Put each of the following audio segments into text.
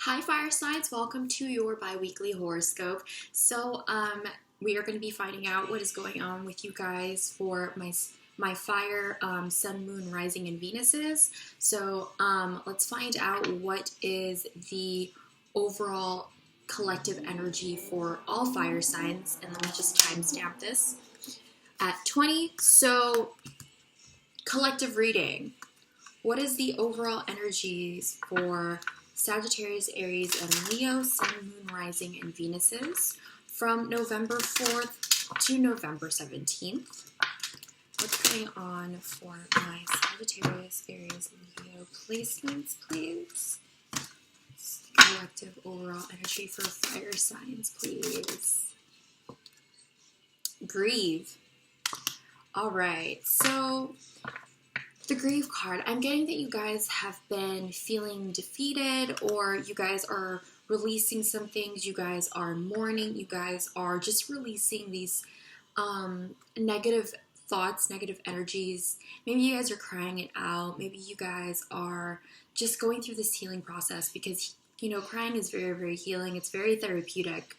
Hi fire signs, welcome to your bi-weekly horoscope. We are going to be finding out what is going on with you guys for my fire, sun, moon, rising, and Venuses. Let's find out what is the overall collective energy for all fire signs, and let me just timestamp this at 20. So, collective reading. What is the overall energies for Sagittarius, Aries, and Leo, Sun, Moon, Rising, and Venuses from November 4th to November 17th? What's going on for my Sagittarius, Aries, Leo placements, please? Collective overall energy for fire signs, please. Grieve. All right, so the Grieve card, I'm getting that you guys have been feeling defeated, or you guys are releasing some things, you guys are mourning, you guys are just releasing these negative thoughts, negative energies. Maybe you guys are crying it out. Maybe you guys are just going through this healing process because, you know, crying is very, very healing. It's very therapeutic.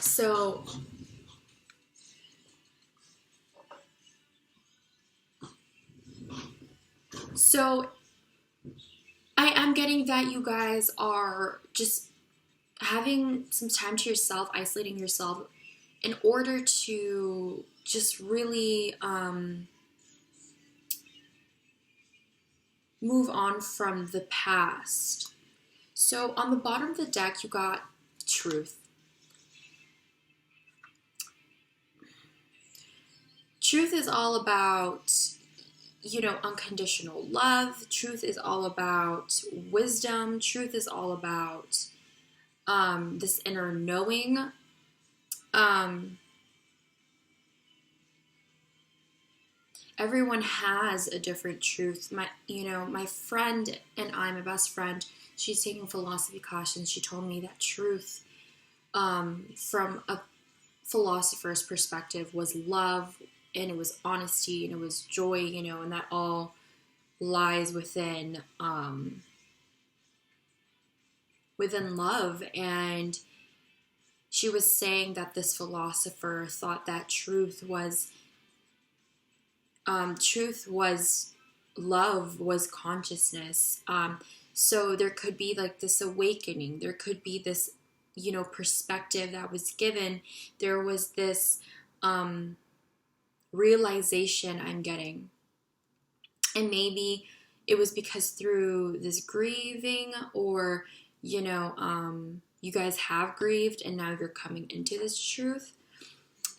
So I am getting that you guys are just having some time to yourself, isolating yourself in order to just really move on from the past. So on the bottom of the deck, you got truth. Truth is all about, you know, unconditional love. Truth is all about wisdom. Truth is all about this inner knowing. Everyone has a different truth. My friend and I, my best friend, she's taking philosophy classes. She told me that truth, from a philosopher's perspective, was love, and it was honesty, and it was joy, you know, and that all lies within love. And she was saying that this philosopher thought that truth was love, was consciousness. So there could be like this awakening. There could be this, you know, perspective that was given. There was this realization I'm getting. And maybe it was because through this grieving, or, you know, you guys have grieved and now you're coming into this truth.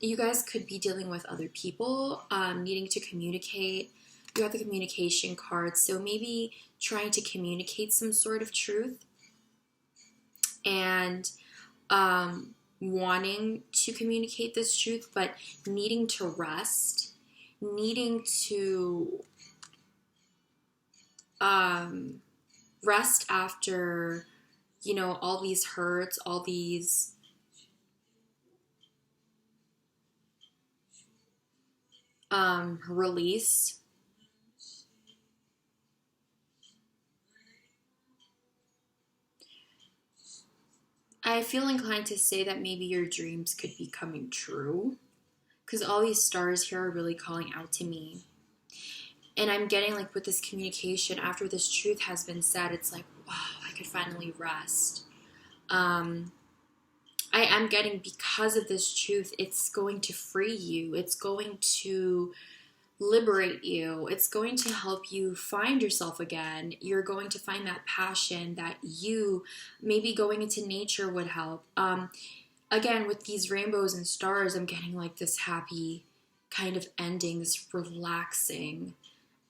You guys could be dealing with other people, needing to communicate. You have the communication card, so maybe trying to communicate some sort of truth and wanting to communicate this truth, but needing to rest, needing to rest after, you know, all these hurts, all these release. I feel inclined to say that maybe your dreams could be coming true, because all these stars here are really calling out to me. And I'm getting, like, with this communication, after this truth has been said, it's like, wow, I could finally rest. I am getting, because of this truth, it's going to free you. It's going to liberate you. It's going to help you find yourself again. You're going to find that passion that you, maybe going into nature would help. Again, with these rainbows and stars, I'm getting like this happy kind of ending, this relaxing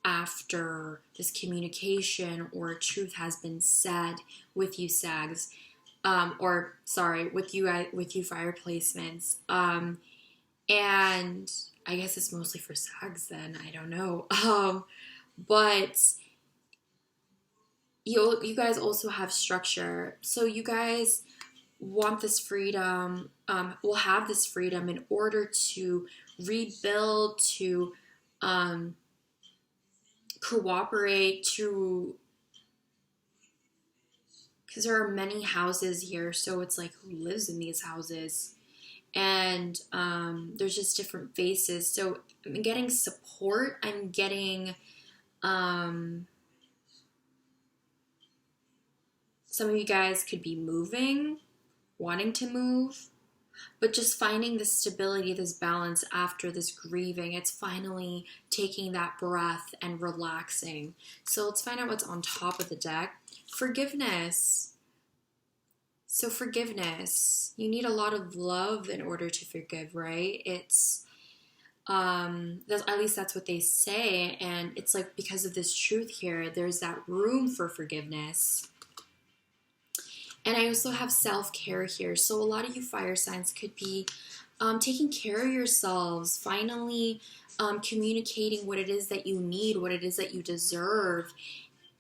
after this communication or truth has been said with you, Sags. With you fire placements. And I guess it's mostly for Sags then, I don't know. But you guys also have structure. So you guys want this freedom, will have this freedom in order to rebuild, to cooperate, to because there are many houses here, so it's like who lives in these houses? And there's just different faces. So I'm getting support. I'm getting some of you guys could be moving, wanting to move, but just finding this stability, this balance after this grieving. It's finally taking that breath and relaxing. So let's find out what's on top of the deck. Forgiveness. So forgiveness. You need a lot of love in order to forgive, right? It's at least that's what they say, and it's like because of this truth here, there's that room for forgiveness. And I also have self-care here. So a lot of you fire signs could be taking care of yourselves, finally communicating what it is that you need, what it is that you deserve,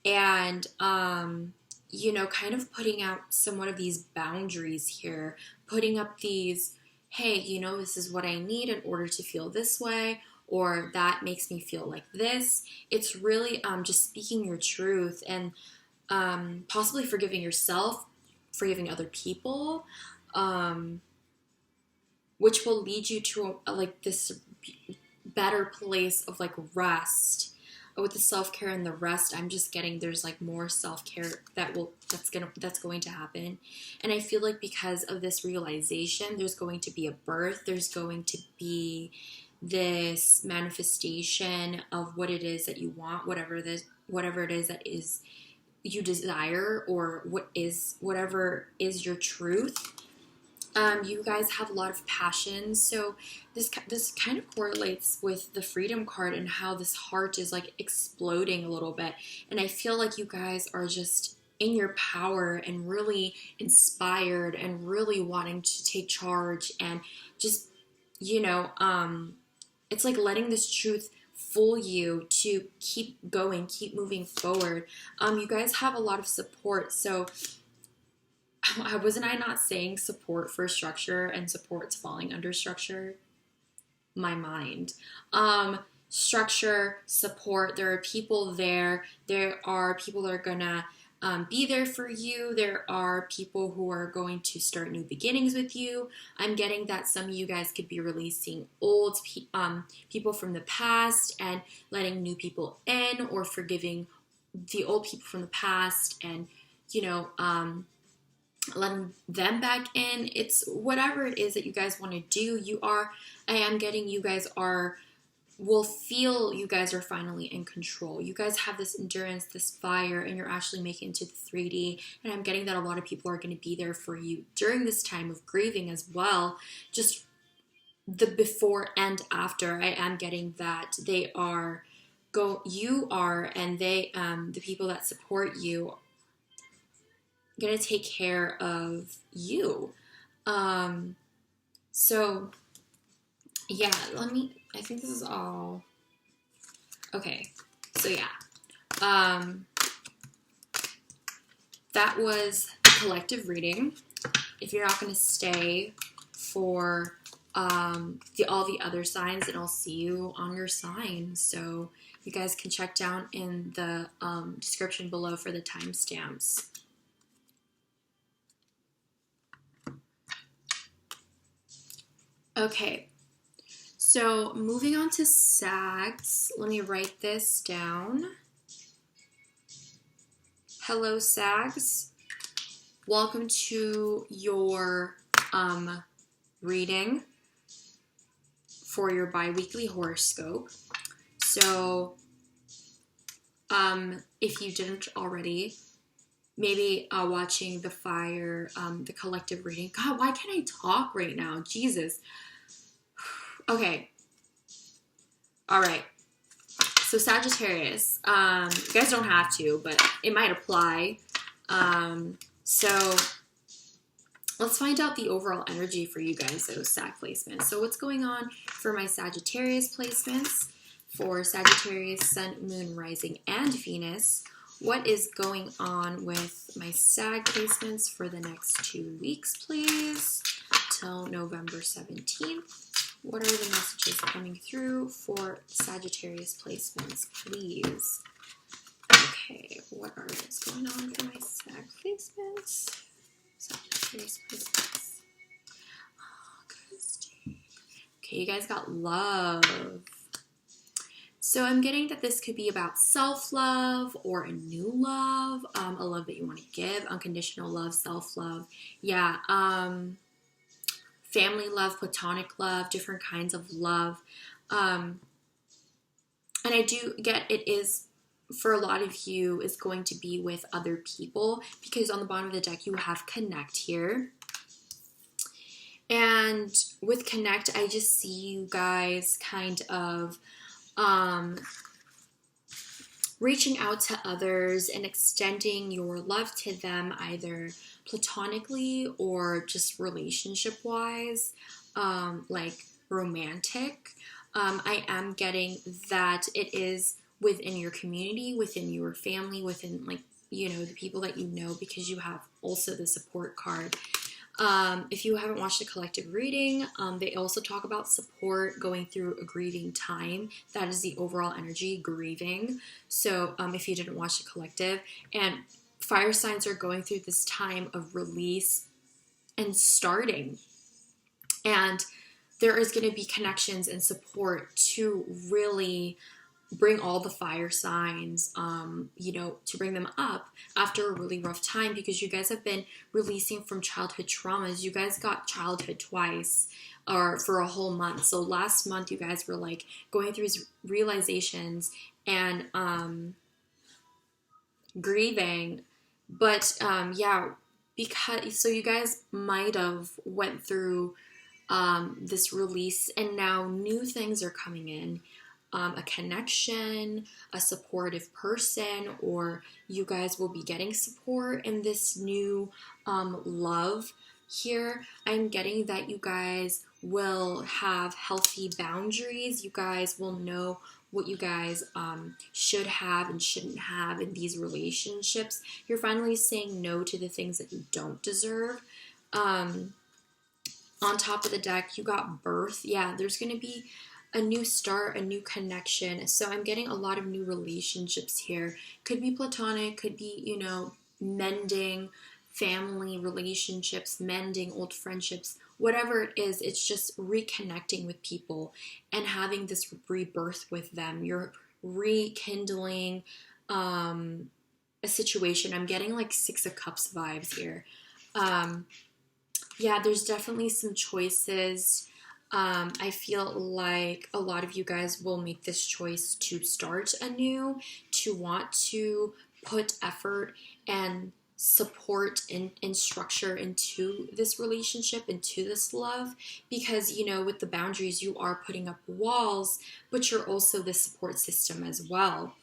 and you know, kind of putting out somewhat of these boundaries here, putting up these, hey, you know, this is what I need in order to feel this way, or that makes me feel like this. It's really just speaking your truth and possibly forgiving yourself, forgiving other people, which will lead you to like this better place of like rest. With the self-care and the rest, I'm just getting there's like more self-care that's going to happen. And I feel like because of this realization, there's going to be a birth, there's going to be this manifestation of what it is that you want, whatever it is that is you desire, or whatever is your truth. You guys have a lot of passion, so this kind of correlates with the Freedom card and how this heart is like exploding a little bit. And I feel like you guys are just in your power and really inspired and really wanting to take charge and just, you know, it's like letting this truth fool you to keep going, keep moving forward. You guys have a lot of support, so wasn't I not saying support for structure and support's falling under structure? My mind. Structure, support, there are people there. There are people that are gonna be there for you. There are people who are going to start new beginnings with you. I'm getting that some of you guys could be releasing old people from the past and letting new people in, or forgiving the old people from the past and, you know, letting them back in. It's whatever it is that you guys want to do. I am getting you guys will feel you guys are finally in control. You guys have this endurance, this fire, and you're actually making it to the 3D. And I'm getting that a lot of people are going to be there for you during this time of grieving as well. Just the before and after. I am getting that they are and they, the people that support you, going to take care of you. So yeah, I think this is all. Okay. So yeah. That was the collective reading. If you're not going to stay for all the other signs, then I'll see you on your sign. So you guys can check down in the description below for the timestamps. Okay, so moving on to Sags. Let me write this down. Hello, Sags. Welcome to your reading for your biweekly horoscope. So, if you didn't already, maybe watching the collective reading. God, why can't I talk right now? Jesus. Okay. All right. So Sagittarius, you guys don't have to, but it might apply. So let's find out the overall energy for you guys, those Sag placements. So what's going on for my Sagittarius placements? For Sagittarius, Sun, Moon, Rising, and Venus. What is going on with my Sag placements for the next 2 weeks, please? Till November 17th. What are the messages coming through for Sagittarius placements, please? Okay, what is going on for my Sag placements? Sagittarius placements. Okay, you guys got love. So I'm getting that this could be about self-love or a new love, a love that you want to give, unconditional love, self-love. Yeah, family love, platonic love, different kinds of love. And I do get it is, for a lot of you, is going to be with other people, because on the bottom of the deck you have connect here. And with connect, I just see you guys kind of reaching out to others and extending your love to them, either platonically or just relationship-wise, like romantic. I am getting that it is within your community, within your family, within, like, you know, the people that you know, because you have also the support card. If you haven't watched the collective reading, they also talk about support going through a grieving time. That is the overall energy, grieving. So if you didn't watch the collective, and fire signs are going through this time of release and starting. And there is going to be connections and support to really bring all the fire signs, you know, to bring them up after a really rough time, because you guys have been releasing from childhood traumas. You guys got childhood twice, or for a whole month. So last month you guys were like going through these realizations and grieving. But yeah, because, so you guys might have went through this release, and now new things are coming in. A connection, a supportive person, or you guys will be getting support in this new love here. I'm getting that you guys will have healthy boundaries. You guys will know what you guys should have and shouldn't have in these relationships. You're finally saying no to the things that you don't deserve. On top of the deck, you got birth. Yeah, there's going to be a new start, a new connection. So I'm getting a lot of new relationships here. Could be platonic, could be, you know, mending family relationships, mending old friendships, whatever it is. It's just reconnecting with people and having this rebirth with them. You're rekindling a situation. I'm getting like Six of Cups vibes here. Yeah, there's definitely some choices. I feel like a lot of you guys will make this choice to start anew, to want to put effort and support and structure into this relationship, into this love, because, you know, with the boundaries, you are putting up walls, but you're also the support system as well.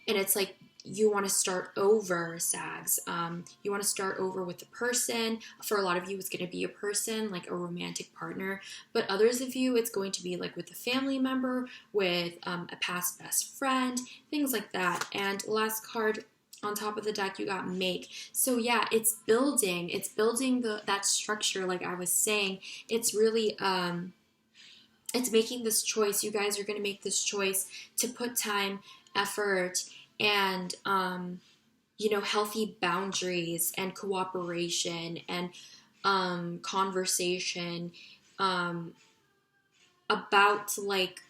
And it's like, you want to start over, Sags. You want to start over with the person. For a lot of you, it's going to be a person, like a romantic partner. But others of you, it's going to be like with a family member, with a past best friend, things like that. And last card on top of the deck, you got make. So yeah, it's building. It's building that structure, like I was saying. It's really... it's making this choice. You guys are going to make this choice to put time, effort, and, you know, healthy boundaries and cooperation and conversation about, like,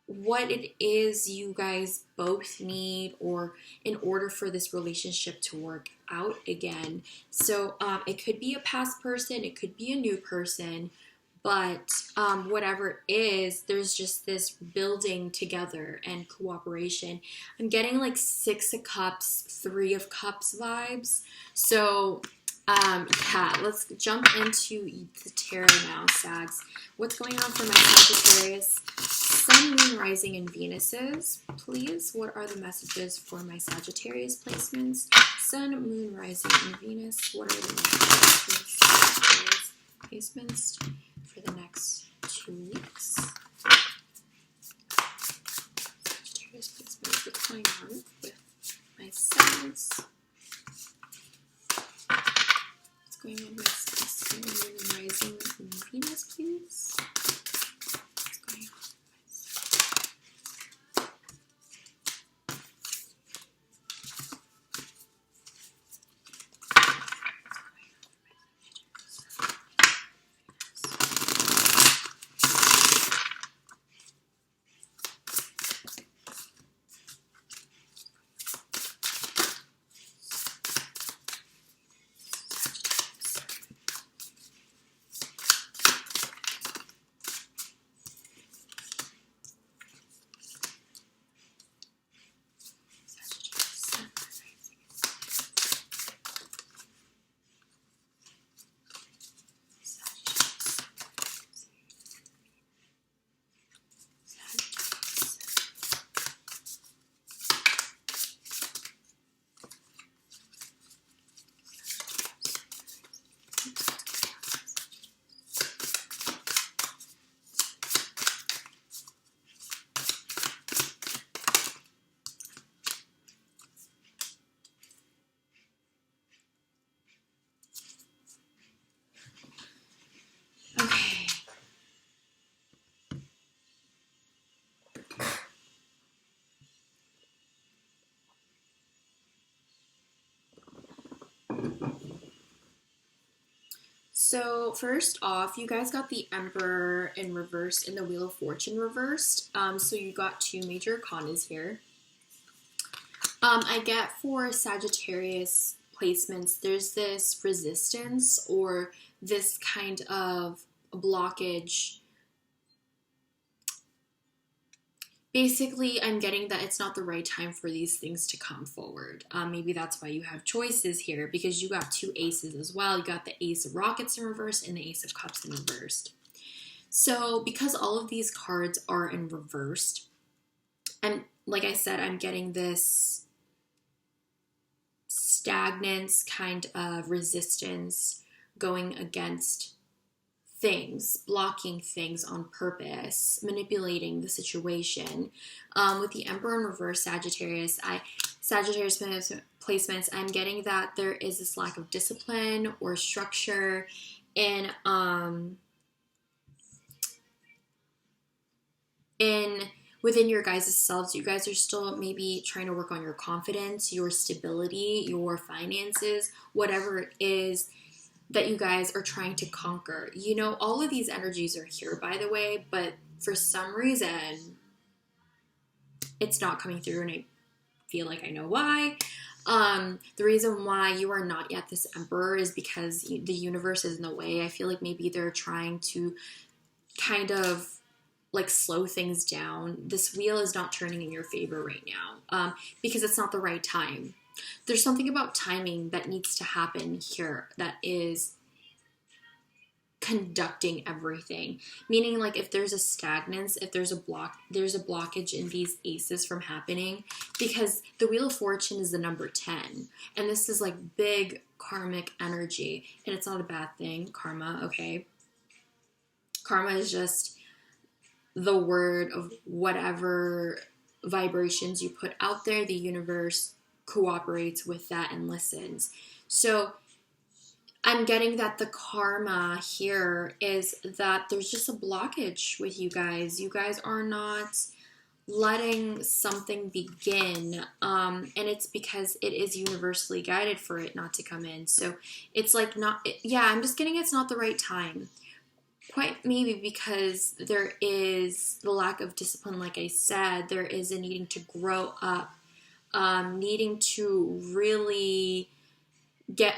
what it is you guys both need, or in order for this relationship to work out again. So it could be a past person, it could be a new person, but whatever it is, there's just this building together and cooperation. I'm getting like Six of Cups, Three of Cups vibes. So yeah, let's jump into the tarot now, Sags. What's going on for my Sagittarius, Sun, Moon, Rising, and Venuses? Please, what are the messages for my Sagittarius placements? Sun, Moon, Rising, and Venus. What are the messages for Sagittarius placements for the next 2 weeks? Sagittarius placements, what's going on with my Sags? What's going on with Sun, Moon, and Rising, and Venus, please? What's going on with my Sags? So first off, you guys got the Emperor in reversed and the Wheel of Fortune reversed. So you got two major arcanas here. I get for Sagittarius placements, there's this resistance or this kind of blockage. Basically, I'm getting that it's not the right time for these things to come forward. Maybe that's why you have choices here, because you got two aces as well. You got the Ace of Rockets in reverse and the Ace of Cups in reversed. So because all of these cards are in reversed, and like I said, I'm getting this stagnance kind of resistance going against things, blocking things on purpose, manipulating the situation. With the Emperor in reverse Sagittarius placements, I'm getting that there is this lack of discipline or structure in within your guys' selves. You guys are still maybe trying to work on your confidence, your stability, your finances, whatever it is that you guys are trying to conquer. You know, all of these energies are here, by the way, but for some reason, it's not coming through, and I feel like I know why. The reason why you are not yet this Emperor is because the universe is in the way. I feel like maybe they're trying to kind of like slow things down. This wheel is not turning in your favor right now because it's not the right time. There's something about timing that needs to happen here that is conducting everything. Meaning, like, if there's a stagnance, if there's a blockage in these aces from happening, because the Wheel of Fortune is the number 10, and this is like big karmic energy, and it's not a bad thing, karma, okay? Karma is just the word of whatever vibrations you put out there. The universe cooperates with that and listens. So I'm getting that the karma here is that there's just a blockage with you guys. You guys are not letting something begin, and it's because it is universally guided for it not to come in. So it's like I'm just getting it's not the right time. Quite maybe because there is the lack of discipline, like I said. There is a needing to grow up, needing to really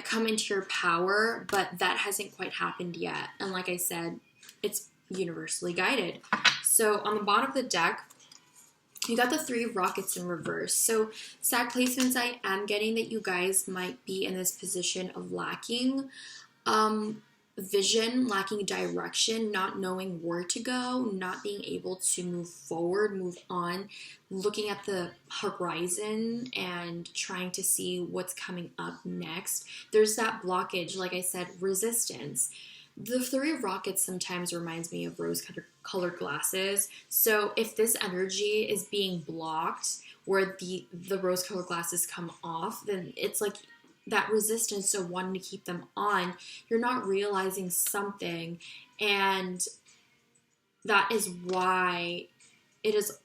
come into your power, but that hasn't quite happened yet. And like I said, it's universally guided. So on the bottom of the deck, you got the 3 rockets in reverse. So Sag placements, I am getting that you guys might be in this position of lacking vision, lacking direction, not knowing where to go, not being able to move forward, move on, looking at the horizon and trying to see what's coming up next. There's that blockage, like I said, resistance. The 3 rockets sometimes reminds me of rose-colored glasses. So if this energy is being blocked, where the rose-colored glasses come off, then it's like that resistance to wanting to keep them on. You're not realizing something, and that is why it is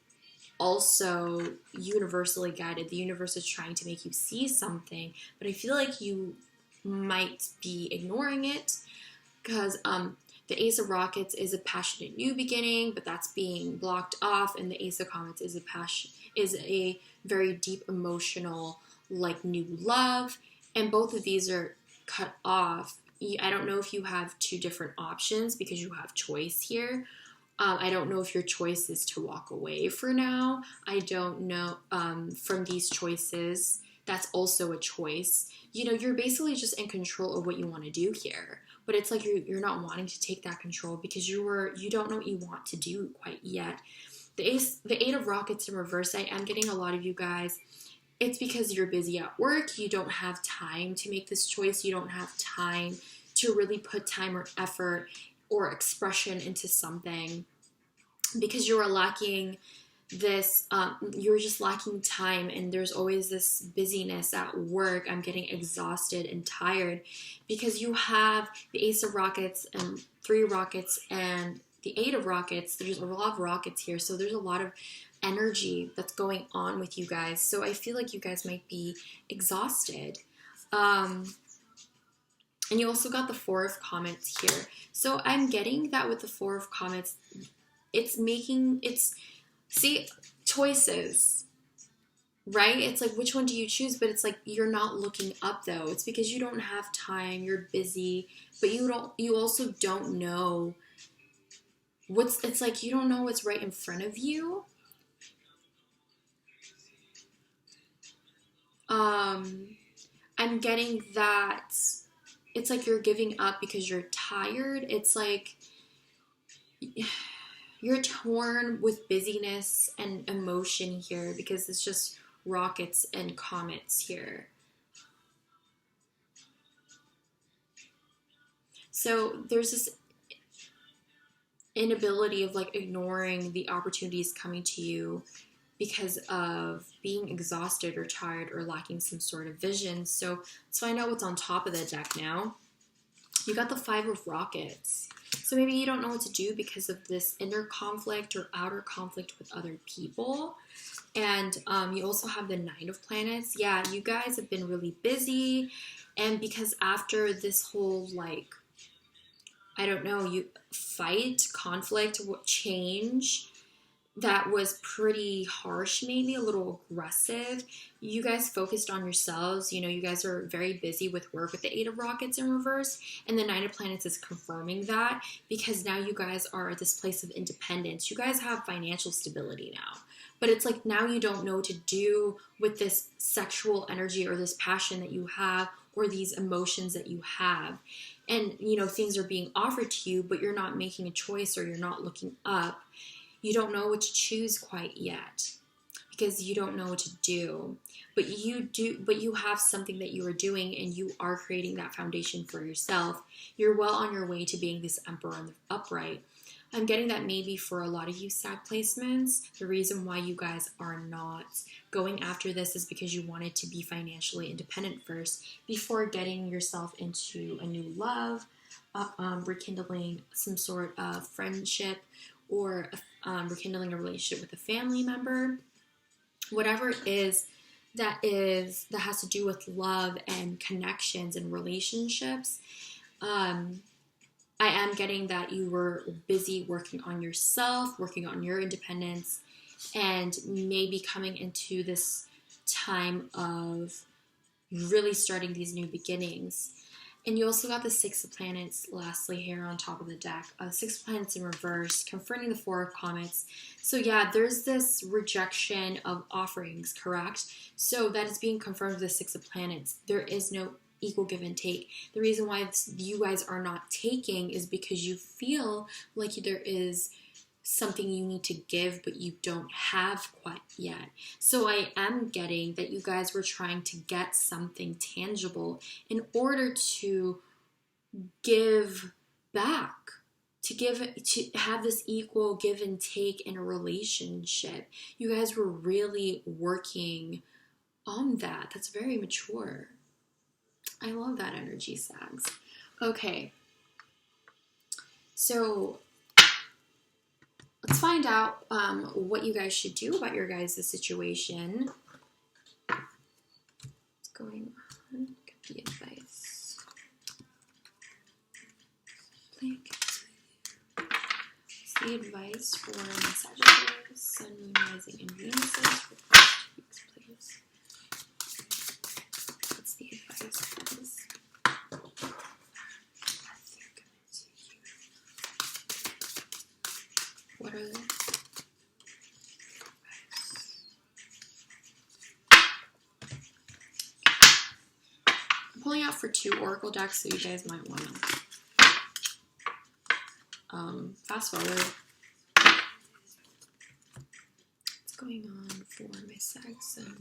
also universally guided. The universe is trying to make you see something, but I feel like you might be ignoring it because the Ace of Rockets is a passionate new beginning, but that's being blocked off, and the Ace of Comets is a very deep emotional, like, new love. And both of these are cut off. I don't know if you have 2 different options because you have choice here. I don't know if your choice is to walk away for now. I don't know from these choices. That's also a choice. You know, you're basically just in control of what you want to do here. But it's like you're not wanting to take that control because you don't know what you want to do quite yet. The 8 of Rockets in reverse, I am getting a lot of you guys. It's because you're busy at work. You don't have time to make this choice. You don't have time to really put time or effort or expression into something because you are lacking this, you're just lacking time, and there's always this busyness at work. I'm getting exhausted and tired because you have the Ace of Rockets and 3 rockets and the 8 of Rockets. There's a lot of rockets here, so there's a lot of energy that's going on with you guys. So I feel like you guys might be exhausted. And you also got the Four of Comets here. So I'm getting that with the Four of Comets, see, choices, right? It's like, which one do you choose? But it's like, you're not looking up though. It's because you don't have time, you're busy, but you also don't know it's like, you don't know what's right in front of you. I'm getting that it's like you're giving up because you're tired. It's like you're torn with busyness and emotion here because it's just rockets and comets here. So there's this inability of like ignoring the opportunities coming to you because of being exhausted or tired or lacking some sort of vision. So let's find out what's on top of the deck now. You got the Five of Rockets. So maybe you don't know what to do because of this inner conflict or outer conflict with other people. And you also have the Nine of Planets. Yeah, you guys have been really busy. And because after this whole, like, I don't know, you fight, conflict, change that was pretty harsh, maybe a little aggressive. You guys focused on yourselves. You know, you guys are very busy with work with the Eight of Rockets in reverse. And the Nine of Planets is confirming that because now you guys are at this place of independence. You guys have financial stability now. But it's like now you don't know what to do with this sexual energy or this passion that you have or these emotions that you have. And, you know, things are being offered to you, but you're not making a choice or you're not looking up. You don't know what to choose quite yet because you don't know what to do. But you have something that you are doing and you are creating that foundation for yourself. You're well on your way to being this Emperor in the upright. I'm getting that maybe for a lot of you Sag placements, the reason why you guys are not going after this is because you wanted to be financially independent first before getting yourself into a new love, rekindling some sort of friendship, or rekindling a relationship with a family member. Whatever it is that has to do with love and connections and relationships. I am getting that you were busy working on yourself, working on your independence, and maybe coming into this time of really starting these new beginnings. And you also got the Six of Planets lastly here on top of the deck. Six of Planets in reverse, confronting the Four of Comets. So yeah, there's this rejection of offerings, correct? So that is being confirmed with the Six of Planets. There is no equal give and take. The reason why you guys are not taking is because you feel like there is something you need to give but you don't have quite yet. So I am getting that you guys were trying to get something tangible in order to give back, to have this equal give and take in a relationship. You guys were really working on that. That's very mature. I love that energy, Sags. Okay. So let's find out what you guys should do about your guys' situation. What's going on? Get the advice. What's the advice for Sagittarius, Sun, Moon, Rising, and Venus for the past 2 weeks, please? What's the advice, please? What are they? I'm pulling out for 2 oracle decks, so you guys might want to fast forward. What's going on for my Sag, Sun,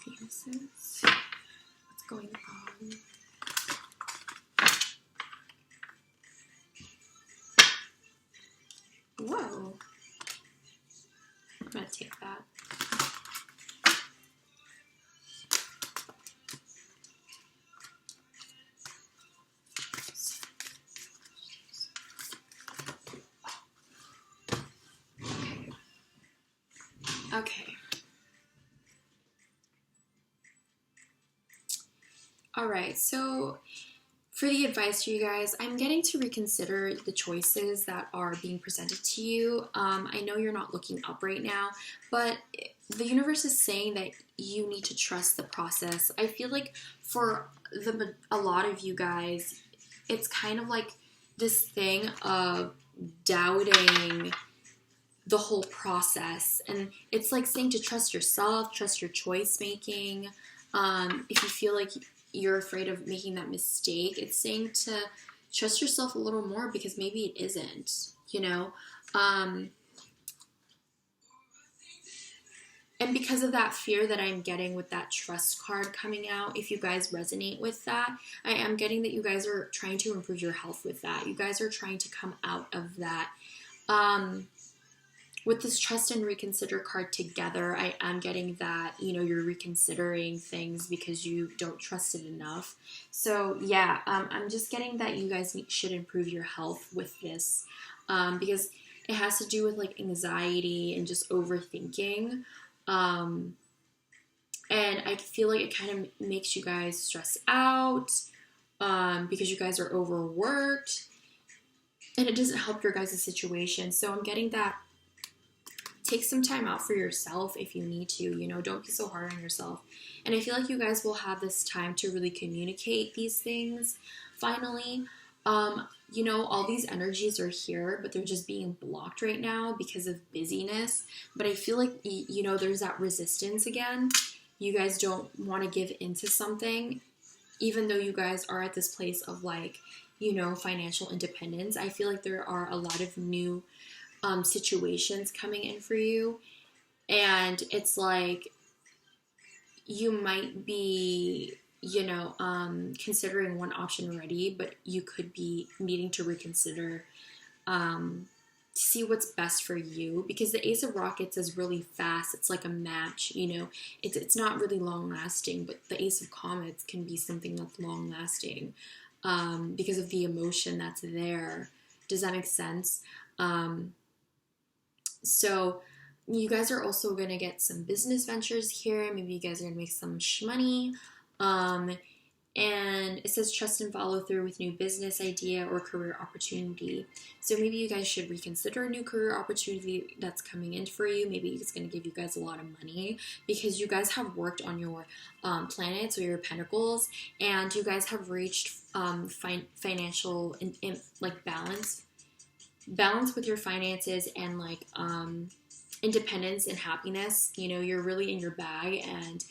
Venuses? What's going on? Whoa. I'm going to take that. Okay. All right, so for the advice for you guys, I'm getting to reconsider the choices that are being presented to you. I know you're not looking up right now, but the universe is saying that you need to trust the process. I feel like for a lot of you guys, it's kind of like this thing of doubting the whole process. And it's like saying to trust yourself, trust your choice making. If you feel like you're afraid of making that mistake, it's saying to trust yourself a little more because maybe it isn't, you know? And because of that fear that I'm getting with that trust card coming out, if you guys resonate with that, I am getting that you guys are trying to improve your health with that. You guys are trying to come out of that. With this trust and reconsider card together, I am getting that, you're reconsidering things because you don't trust it enough. So yeah, I'm just getting that you guys should improve your health with this, because it has to do with like anxiety and just overthinking. And I feel like it kind of makes you guys stress out, because you guys are overworked and it doesn't help your guys' situation. So I'm getting that take some time out for yourself if you need to, don't be so hard on yourself. And I feel like you guys will have this time to really communicate these things finally. All these energies are here, but they're just being blocked right now because of busyness. But I feel like, there's that resistance again. You guys don't want to give into something, even though you guys are at this place of like, financial independence. I feel like there are a lot of new situations coming in for you, and it's like you might be considering one option already, but you could be needing to reconsider, to see what's best for you, because the Ace of Rockets is really fast. It's like a match, it's not really long lasting, but the Ace of Comets can be something that's long lasting, because of the emotion that's there. Does that make sense? So you guys are also going to get some business ventures here. Maybe you guys are going to make some money. And it says trust and follow through with new business idea or career opportunity. So maybe you guys should reconsider a new career opportunity that's coming in for you. Maybe it's going to give you guys a lot of money because you guys have worked on your planets or your pentacles, and you guys have reached financial and like balance with your finances and like independence and happiness. You're really in your bag, and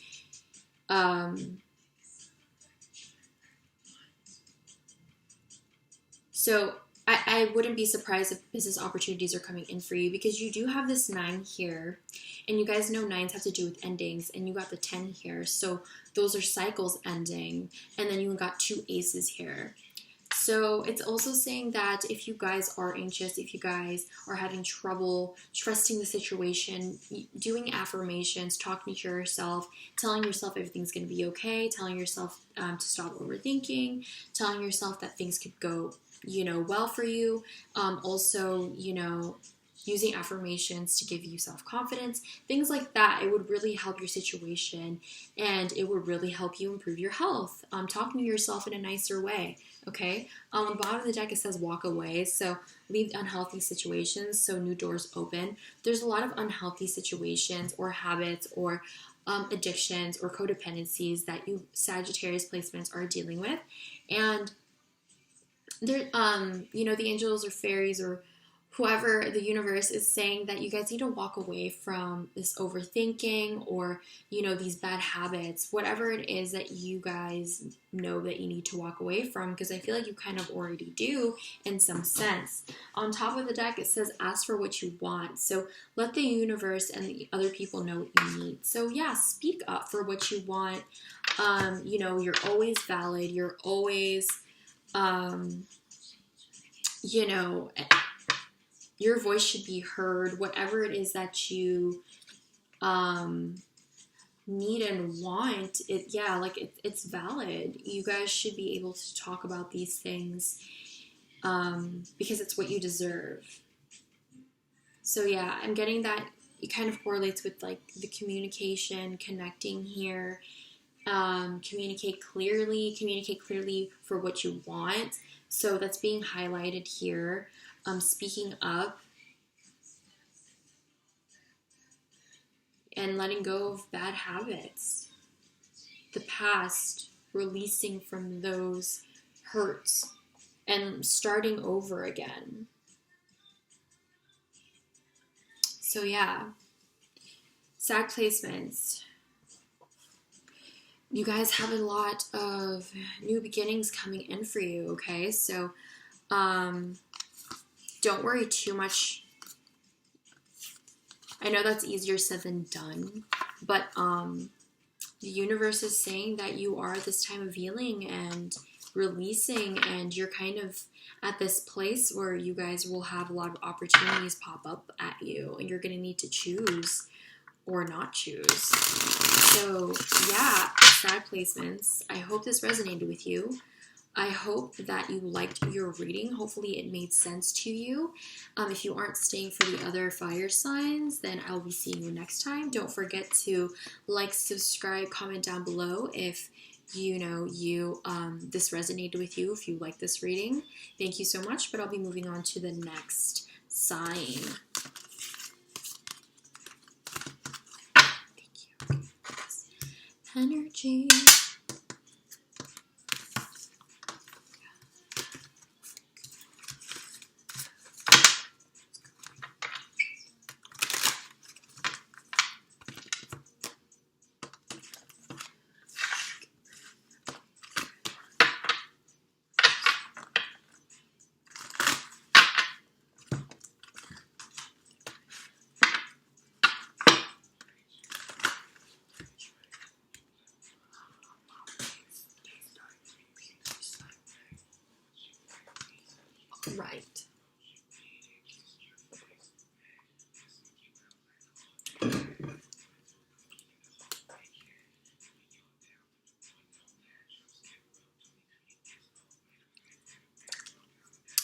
so I wouldn't be surprised if business opportunities are coming in for you, because you do have this 9 here, and you guys know 9s have to do with endings, and you got the 10 here, so those are cycles ending, and then you got 2 aces here. So it's also saying that if you guys are anxious, if you guys are having trouble trusting the situation, doing affirmations, talking to yourself, telling yourself everything's going to be okay, telling yourself to stop overthinking, telling yourself that things could go, well for you. Also, using affirmations to give you self-confidence, things like that. It would really help your situation, and it would really help you improve your health. Talking to yourself in a nicer way. Okay, on the bottom of the deck it says walk away, so leave unhealthy situations so new doors open. There's a lot of unhealthy situations or habits or addictions or codependencies that you Sagittarius placements are dealing with, and there, the angels or fairies or whoever, the universe is saying that you guys need to walk away from this overthinking or, these bad habits, whatever it is that you guys know that you need to walk away from, because I feel like you kind of already do in some sense. On top of the deck, it says ask for what you want. So let the universe and the other people know what you need. So yeah, speak up for what you want. You're always valid. You're always, your voice should be heard. Whatever it is that you need and want, it's valid. You guys should be able to talk about these things, because it's what you deserve. So yeah, I'm getting that it kind of correlates with like the communication, connecting here, Communicate clearly for what you want. So that's being highlighted here. Speaking up and letting go of bad habits. The past, releasing from those hurts and starting over again. So yeah, Sag placements. You guys have a lot of new beginnings coming in for you, okay? So don't worry too much. I know that's easier said than done, but the universe is saying that you are at this time of healing and releasing, and you're kind of at this place where you guys will have a lot of opportunities pop up at you, and you're going to need to choose or not choose. So yeah, Sag placements. I hope this resonated with you. I hope that you liked your reading. Hopefully it made sense to you. If you aren't staying for the other fire signs, then I'll be seeing you next time. Don't forget to like, subscribe, comment down below if this resonated with you, if you like this reading. Thank you so much, but I'll be moving on to the next sign. Thank you. Energy. Right.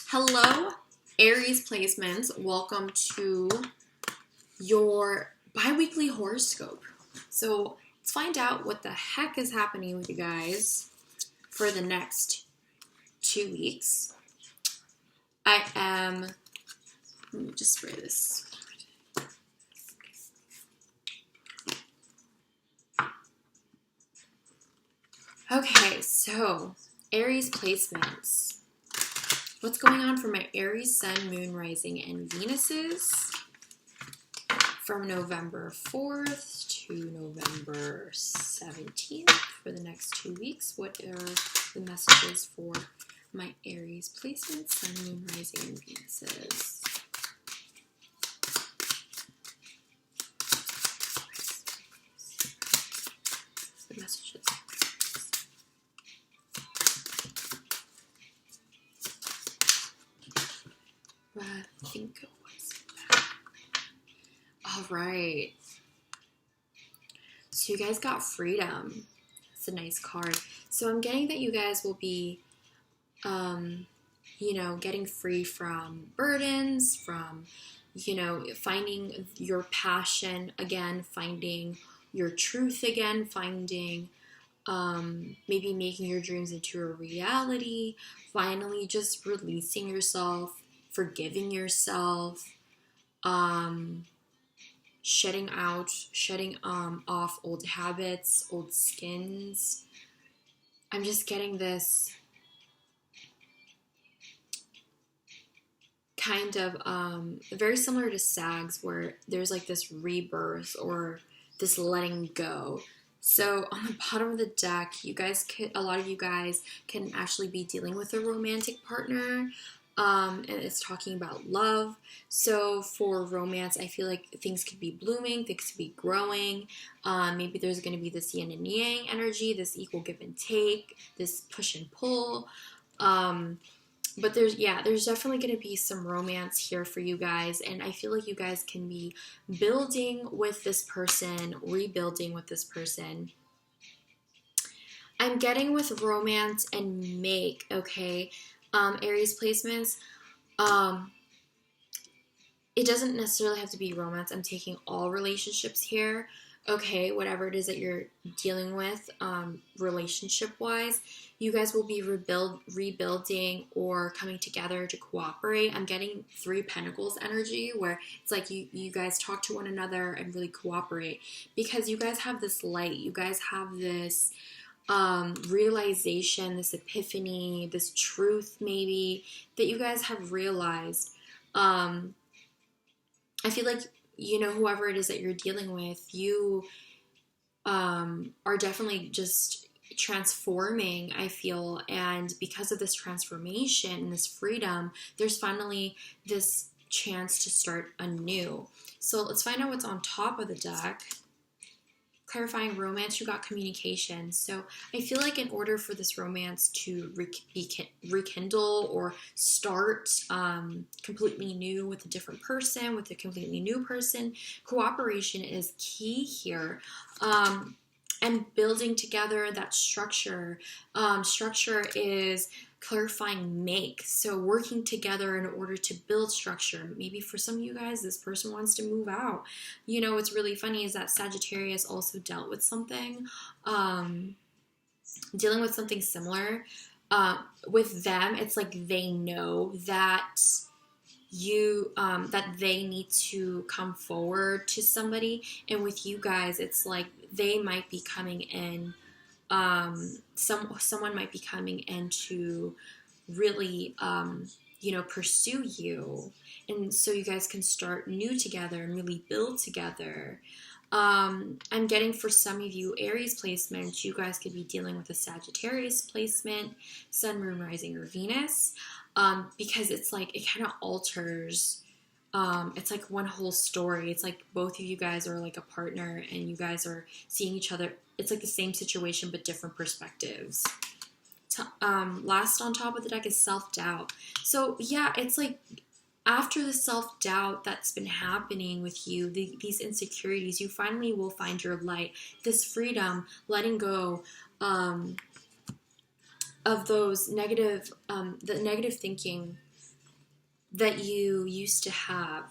Hello, Aries placements. Welcome to your bi-weekly horoscope. So let's find out what the heck is happening with you guys for the next 2 weeks. Let me just spray this. Okay, so Aries placements. What's going on for my Aries, Sun, Moon, Rising, and Venuses from November 4th to November 17th for the next 2 weeks? What are the messages for my Aries placements, Sun, Moon, Rising, and Venuses? The messages. I think it was that. All right. So you guys got freedom. It's a nice card. So I'm getting that you guys will be, getting free from burdens, from, finding your passion again, finding your truth again, finding, maybe making your dreams into a reality, finally just releasing yourself, forgiving yourself, shedding off old habits, old skins. I'm just getting this kind of very similar to Sags, where there's like this rebirth or this letting go. So on the bottom of the deck, a lot of you guys can actually be dealing with a romantic partner. And it's talking about love. So for romance, I feel like things could be blooming, things could be growing. Maybe there's going to be this yin and yang energy, this equal give and take, this push and pull. But there's definitely going to be some romance here for you guys. And I feel like you guys can be building with this person, rebuilding with this person. I'm getting with romance and make, okay? Aries placements, it doesn't necessarily have to be romance. I'm taking all relationships here, okay, whatever it is that you're dealing with, relationship-wise, you guys will be rebuilding or coming together to cooperate. I'm getting 3 Pentacles energy, where it's like you guys talk to one another and really cooperate, because you guys have this light. You guys have this realization, this epiphany, this truth maybe that you guys have realized. I feel like, whoever it is that you're dealing with, you are definitely just transforming, I feel. And because of this transformation and this freedom, there's finally this chance to start anew. So let's find out what's on top of the deck. Clarifying romance, you got communication. So I feel like in order for this romance to rekindle or start completely new with a different person, with a completely new person, cooperation is key here. And building together that structure. Structure is clarifying make. So working together in order to build structure. Maybe for some of you guys, this person wants to move out. What's really funny is that Sagittarius also dealt with something, dealing with something similar. With them, it's like they know that that they need to come forward to somebody, and with you guys, it's like they might be coming in. Someone might be coming in to really, pursue you, and so you guys can start new together and really build together. I'm getting, for some of you, Aries placements, you guys could be dealing with a Sagittarius placement, Sun, Moon, Rising, or Venus, because it's like it kind of alters. It's like one whole story. It's like both of you guys are like a partner and you guys are seeing each other. It's like the same situation but different perspectives. Last on top of the deck is self-doubt. So yeah, it's like after the self-doubt that's been happening with you, these insecurities, you finally will find your light. This freedom, letting go of those negative, the negative thinking that you used to have.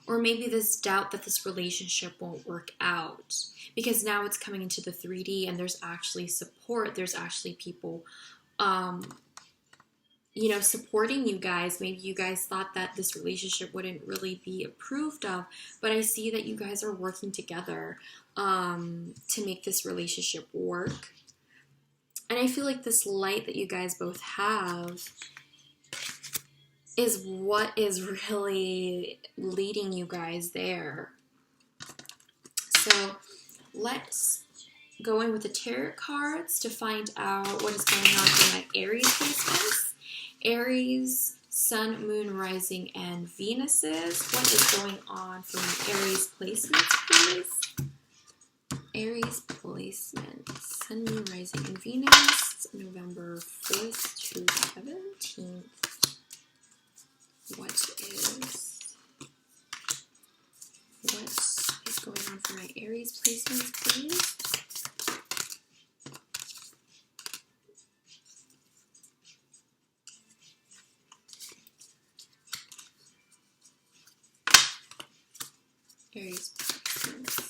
Or maybe this doubt that this relationship won't work out, because now it's coming into the 3D and there's actually support. There's actually people, supporting you guys. Maybe you guys thought that this relationship wouldn't really be approved of, but I see that you guys are working together to make this relationship work. And I feel like this light that you guys both have is what is really leading you guys there. So let's go in with the tarot cards to find out what is going on for my Aries placements. Aries, Sun, Moon, Rising, and Venuses. What is going on for my Aries placements, please? Aries placements, Sun, Moon, Rising, and Venus, November 4th to 17th. What is going on for my Aries placements, please? Aries placements.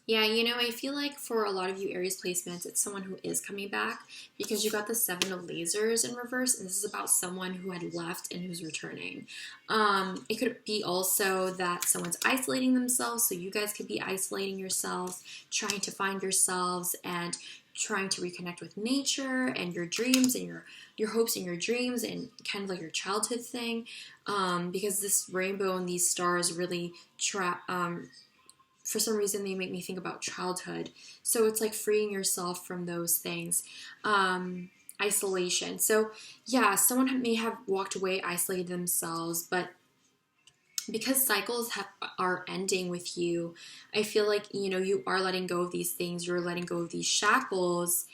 Yeah, I feel like for a lot of you Aries placements, it's someone who is coming back, because you got the 7 of lasers in reverse, and this is about someone who had left and who's returning. It could be also that someone's isolating themselves, so you guys could be isolating yourselves, trying to find yourselves, and trying to reconnect with nature and your dreams and your hopes and your dreams, and kind of like your childhood thing, because this rainbow and these stars really for some reason, they make me think about childhood. So it's like freeing yourself from those things. Isolation. So yeah, someone may have walked away, isolated themselves, but because cycles are ending with you, I feel like, you know, you are letting go of these things. You're letting go of these shackles,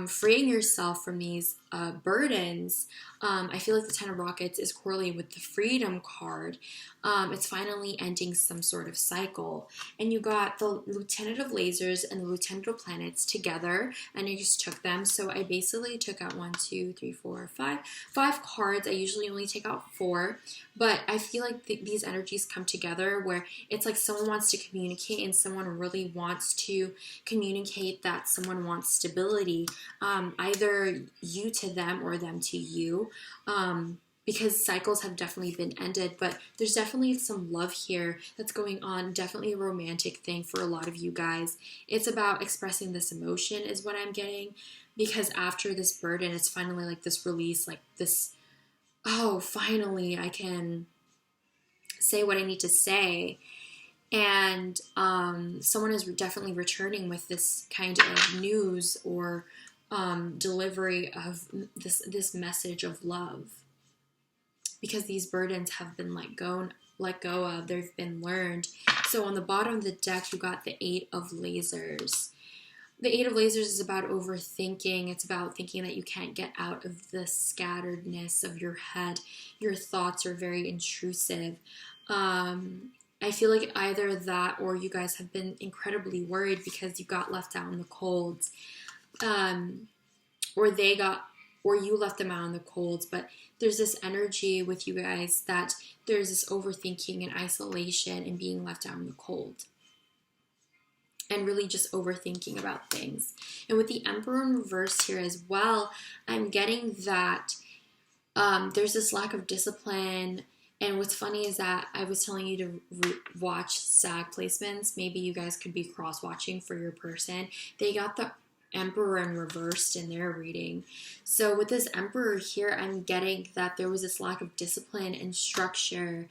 freeing yourself from these burdens. I feel like the Ten of Rockets is correlated with the Freedom card. It's finally ending some sort of cycle. And you got the Lieutenant of Lasers and the Lieutenant of Planets together, and I just took them. So I basically took out 5 cards. I usually only take out 4, but I feel like these energies come together where it's like someone wants to communicate and someone really wants to communicate that someone wants stability, either you to them or them to you, because cycles have definitely been ended, but there's definitely some love here that's going on, definitely a romantic thing for a lot of you guys. It's about expressing this emotion is what I'm getting, because after this burden, it's finally like this release, like this, oh, finally I can say what I need to say. And someone is definitely returning with this kind of news or delivery of this message of love, because these burdens have been let go of, they've been learned. So on the bottom of the deck, you got the 8 of Lasers. The 8 of Lasers is about overthinking. It's about thinking that you can't get out of the scatteredness of your head. Your thoughts are very intrusive. I feel like either that or you guys have been incredibly worried because you got left out in the cold. Or you left them out in the cold. But there's this energy with you guys that there's this overthinking and isolation and being left out in the cold. And really just overthinking about things. And with the Emperor in reverse here as well, I'm getting that there's this lack of discipline. And what's funny is that I was telling you to watch SAG placements. Maybe you guys could be cross-watching for your person. They got the Emperor in reversed in their reading. So with this Emperor here, I'm getting that there was this lack of discipline and structure.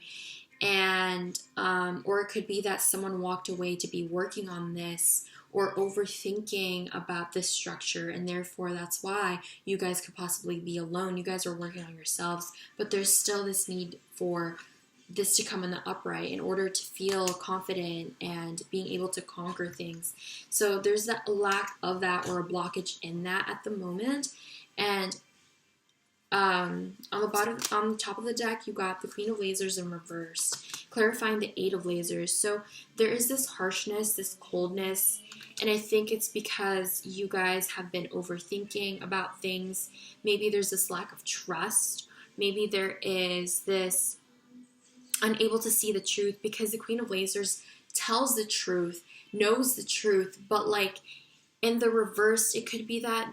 And or it could be that someone walked away to be working on this or overthinking about this structure, and therefore that's why you guys could possibly be alone. You guys are working on yourselves, but there's still this need for this to come in the upright in order to feel confident and being able to conquer things. So there's that lack of that or a blockage in that at the moment. And on the top of the deck, you got the Queen of Lasers in reverse, clarifying the 8 of Lasers. So there is this harshness, this coldness, and I think it's because you guys have been overthinking about things. Maybe there's this lack of trust. Maybe there is this unable to see the truth, because the Queen of Lasers tells the truth, knows the truth, but like in the reverse, it could be that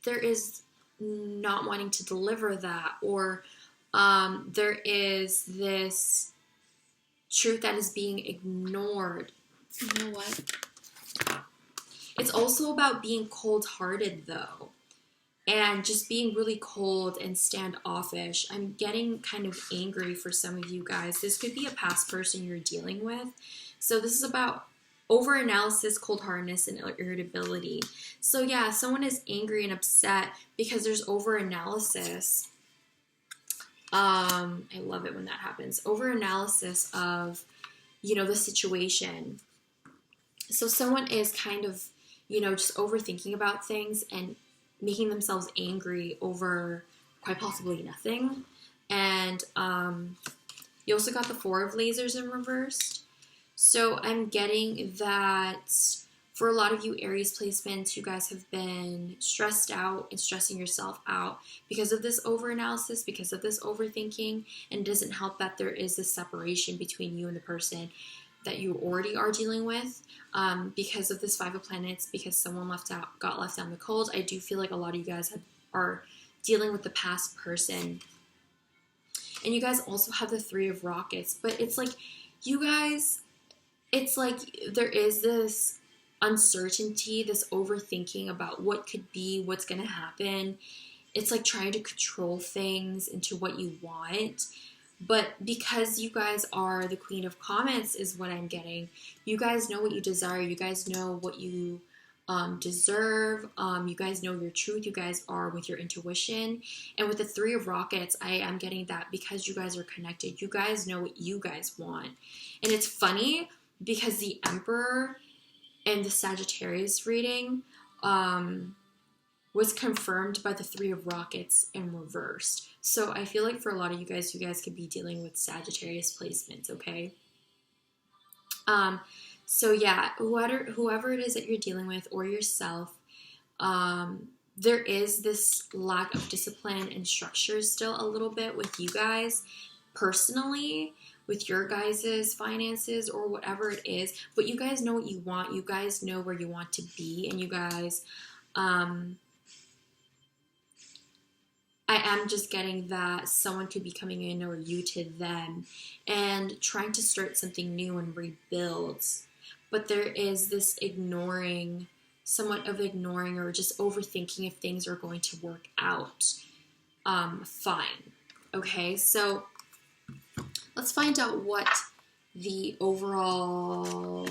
there is not wanting to deliver that, or there is this truth that is being ignored. You know what? It's also about being cold-hearted, though, and just being really cold and standoffish. I'm getting kind of angry for some of you guys. This could be a past person you're dealing with. So this is about over-analysis, cold-heartedness, and irritability. So yeah, someone is angry and upset because there's over-analysis. I love it when that happens. Over-analysis of, the situation. So someone is kind of, just overthinking about things and making themselves angry over quite possibly nothing. And you also got the 4 of Lasers in reverse. So I'm getting that for a lot of you Aries placements, you guys have been stressed out and stressing yourself out because of this over-analysis, because of this overthinking, and it doesn't help that there is this separation between you and the person that you already are dealing with, because of this 5 of Planets, because someone got left out in the cold. I do feel like a lot of you guys are dealing with the past person. And you guys also have the 3 of Rockets, but it's like you guys, it's like there is this uncertainty, this overthinking about what could be, what's going to happen. It's like trying to control things into what you want. But because you guys are the Queen of Comments is what I'm getting. You guys know what you desire. You guys know what you deserve. You guys know your truth. You guys are with your intuition. And with the Three of Rockets, I am getting that because you guys are connected. You guys know what you guys want. And it's funny because the Emperor and the Sagittarius reading was confirmed by the Three of Rockets in reversed. So I feel like for a lot of you guys could be dealing with Sagittarius placements, okay? So yeah, whoever it is that you're dealing with or yourself, there is this lack of discipline and structure still a little bit with you guys personally, with your guys' finances or whatever it is. But you guys know what you want. You guys know where you want to be. And you guys, I am just getting that someone could be coming in or you to them and trying to start something new and rebuild. But there is this ignoring, somewhat of ignoring or just overthinking if things are going to work out fine. Okay, so let's find out what the overall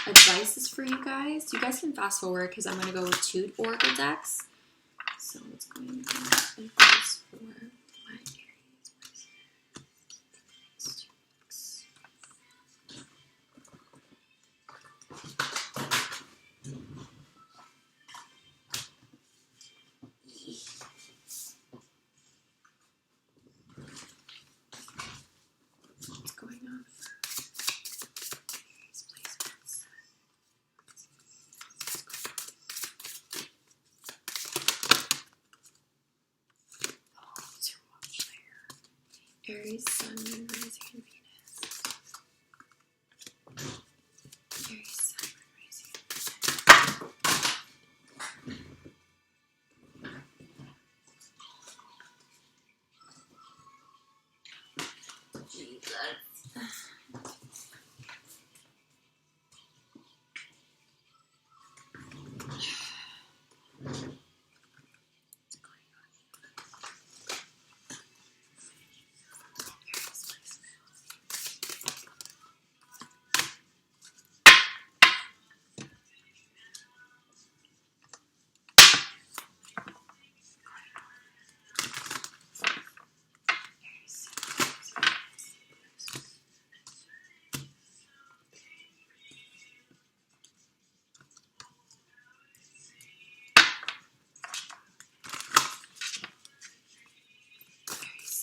advice is for you guys. You guys can fast forward because I'm going to go with 2 oracle decks. So what's going on? Advice for my Aries. What's going on? Aries, Sun, Moon, Rising, and Venus. Aries, Sun, Moon, Rising, and Venus. Jesus.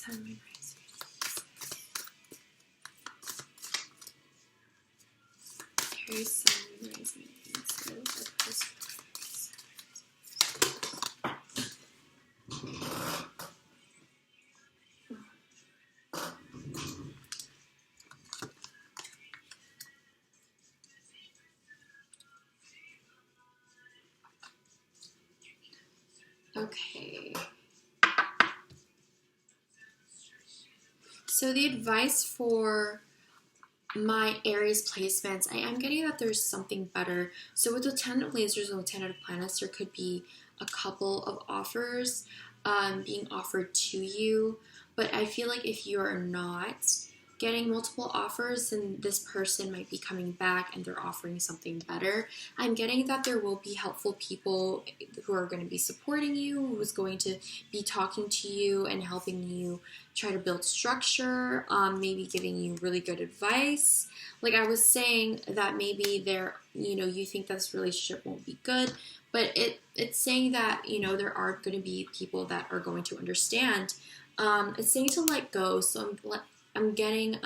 Sun, Moon, Rising, Aries, Sun, Moon, Rising, and Venus. Okay. So the advice for my Aries placements, I am getting that there's something better. So with the 10 of lasers and the 10 of planets, there could be a couple of offers being offered to you. But I feel like if you're not getting multiple offers, then this person might be coming back and they're offering something better. I'm getting that there will be helpful people who are going to be supporting you, who's going to be talking to you and helping you try to build structure, maybe giving you really good advice. Like I was saying that maybe you think this relationship won't be good, but it's saying that, there are going to be people that are going to understand. It's saying to let go. So I'm getting,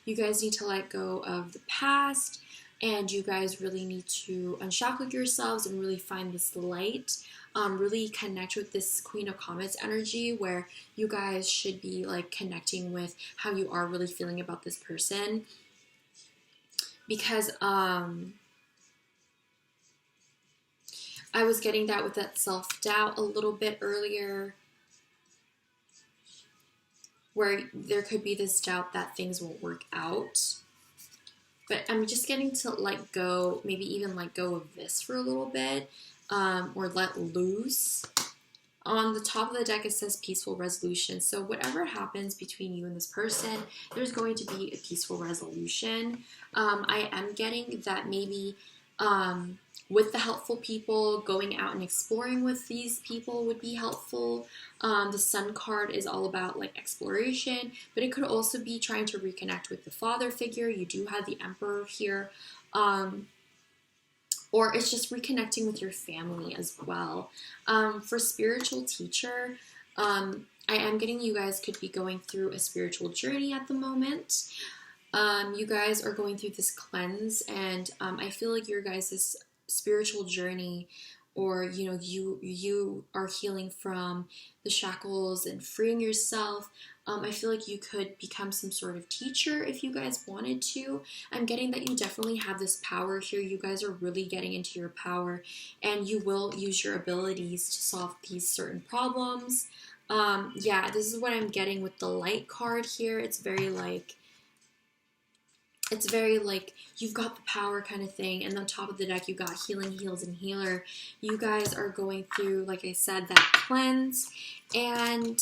you guys need to let go of the past, and you guys really need to unshackle yourselves and really find this light, really connect with this Queen of Comets energy, where you guys should be like connecting with how you are really feeling about this person. Because I was getting that with that self-doubt a little bit earlier, where there could be this doubt that things won't work out. But I'm just getting to let go, maybe even let go of this for a little bit, or let loose. On the top of the deck, it says peaceful resolution. So whatever happens between you and this person, there's going to be a peaceful resolution. I am getting that maybe with the helpful people. Going out and exploring with these people would be helpful. The Sun card is all about like exploration, but it could also be trying to reconnect with the father figure. You do have the Emperor here. Or it's just reconnecting with your family as well. For spiritual teacher, I am getting you guys could be going through a spiritual journey at the moment. You guys are going through this cleanse, and I feel like your guys' spiritual journey, or you are healing from the shackles and freeing yourself. I feel like you could become some sort of teacher if you guys wanted to. I'm getting that you definitely have this power here. You guys are really getting into your power, and you will use your abilities to solve these certain problems. Yeah, this is what I'm getting with the light card here. It's very like you've got the power kind of thing, and on top of the deck you got healing, heals, and healer. You guys are going through, like I said, that cleanse, and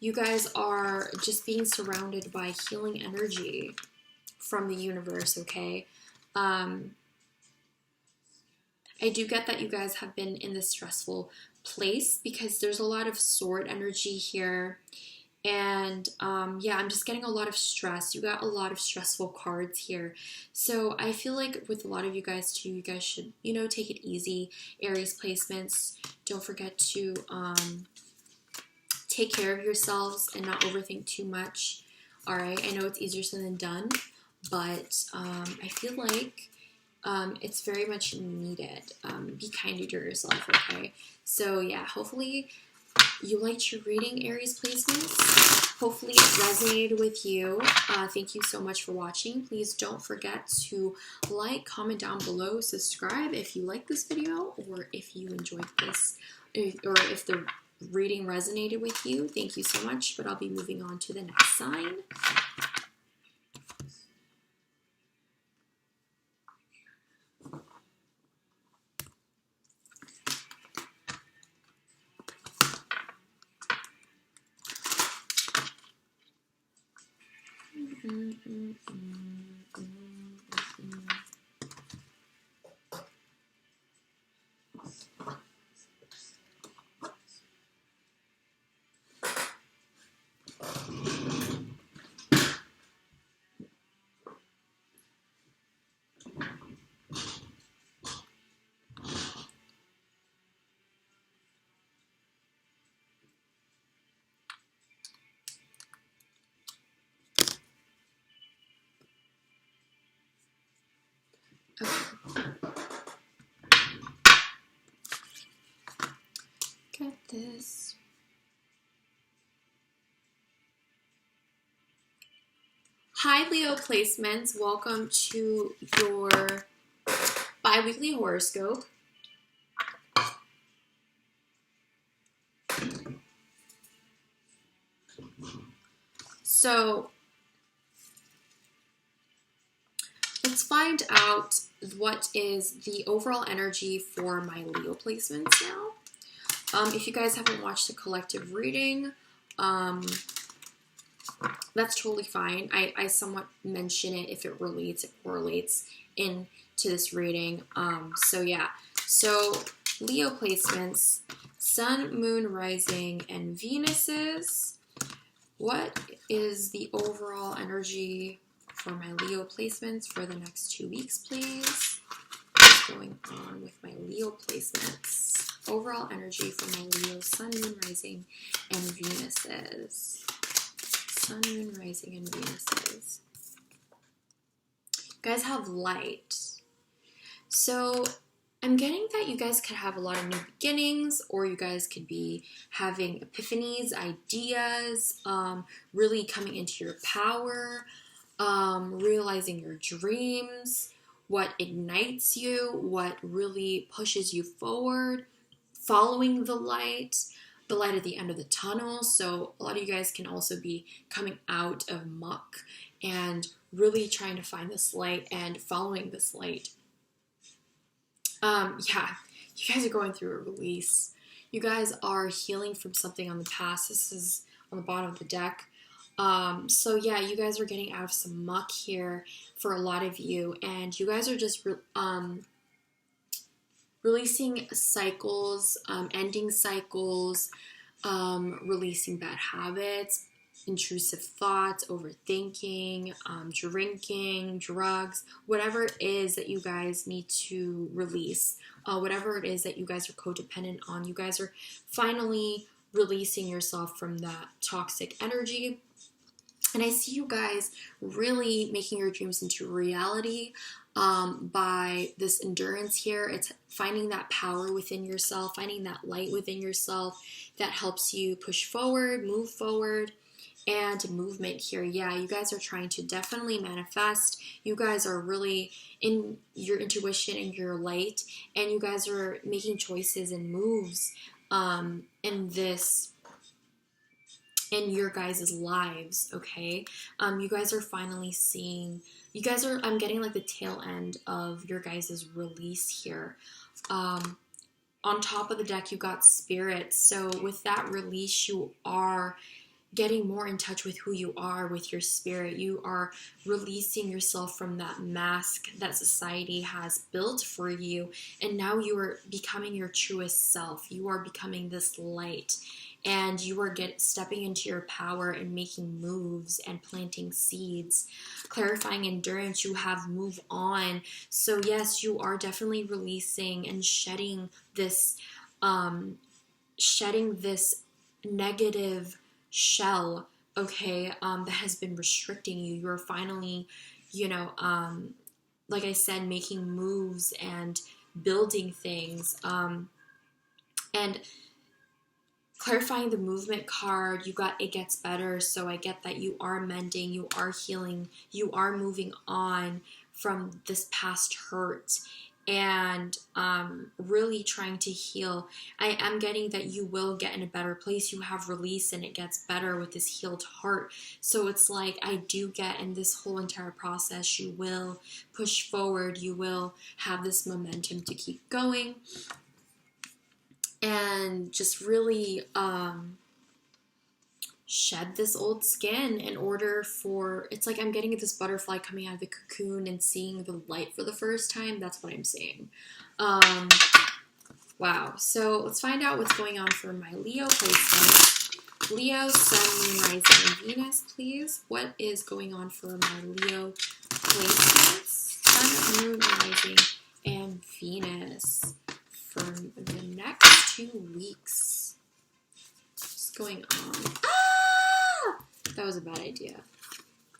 you guys are just being surrounded by healing energy from the universe, okay? I do get that you guys have been in this stressful place because there's a lot of sword energy here. And yeah, I'm just getting a lot of stress. You got a lot of stressful cards here. So I feel like with a lot of you guys too, you guys should, take it easy. Aries placements, don't forget to take care of yourselves and not overthink too much. All right, I know it's easier said than done, but I feel like it's very much needed. Be kind to yourself, okay? So yeah, hopefully you liked your reading, Aries placements. Hopefully it resonated with you. Thank you so much for watching. Please don't forget to like, comment down below, subscribe if you like this video, or if you enjoyed this, or if the reading resonated with you. Thank you so much, but I'll be moving on to the next sign. Got this. Hi, Leo placements. Welcome to your bi-weekly horoscope. So let's find out what is the overall energy for my Leo placements now. If you guys haven't watched the collective reading, that's totally fine. I somewhat mention it if it correlates into this reading. So yeah. So Leo placements, Sun, Moon, Rising, and Venuses. What is the overall energy for my Leo placements for the next 2 weeks, please? What's going on with my Leo placements? Overall energy for my Leo, Sun, Moon, Rising, and Venuses. Sun, Moon, Rising, and Venuses. You guys have light. So I'm getting that you guys could have a lot of new beginnings, or you guys could be having epiphanies, ideas, really coming into your power, realizing your dreams, what ignites you, what really pushes you forward, following the light at the end of the tunnel. So a lot of you guys can also be coming out of muck and really trying to find this light and following this light. Yeah, you guys are going through a release. You guys are healing from something on the past. This is on the bottom of the deck. So yeah, you guys are getting out of some muck here for a lot of you, and you guys are just releasing cycles, ending cycles, releasing bad habits, intrusive thoughts, overthinking, drinking, drugs, whatever it is that you guys need to release, whatever it is that you guys are codependent on, you guys are finally releasing yourself from that toxic energy. And I see you guys really making your dreams into reality by this endurance here. It's finding that power within yourself, finding that light within yourself that helps you push forward, move forward, and movement here. Yeah, you guys are trying to definitely manifest. You guys are really in your intuition and your light, and you guys are making choices and moves in your guys' lives, okay? You guys are finally seeing, I'm getting like the tail end of your guys' release here. On top of the deck, you got Spirit. So with that release, you are getting more in touch with who you are, with your spirit. You are releasing yourself from that mask that society has built for you, and now you are becoming your truest self. You are becoming this light, and you are stepping into your power and making moves and planting seeds. Clarifying endurance, you have move on. So yes, you are definitely releasing and shedding this negative shell, okay, that has been restricting you. You're finally, like I said, making moves and building things, and clarifying the movement card, you got it gets better. So I get that you are mending, you are healing, you are moving on from this past hurt, and really trying to heal. I am getting that you will get in a better place. You have release and it gets better with this healed heart. So it's like, I do get in this whole entire process, you will push forward, you will have this momentum to keep going, and just really shed this old skin in order for, it's like I'm getting this butterfly coming out of the cocoon and seeing the light for the first time. That's what I'm seeing. Wow. So let's find out what's going on for my Leo placement. Leo, Sun, Moon, Rising, and Venus, please. What is going on for my Leo placements? Sun, Moon, Rising, and Venus for the next 2 weeks. What's going on? Ah! That was a bad idea.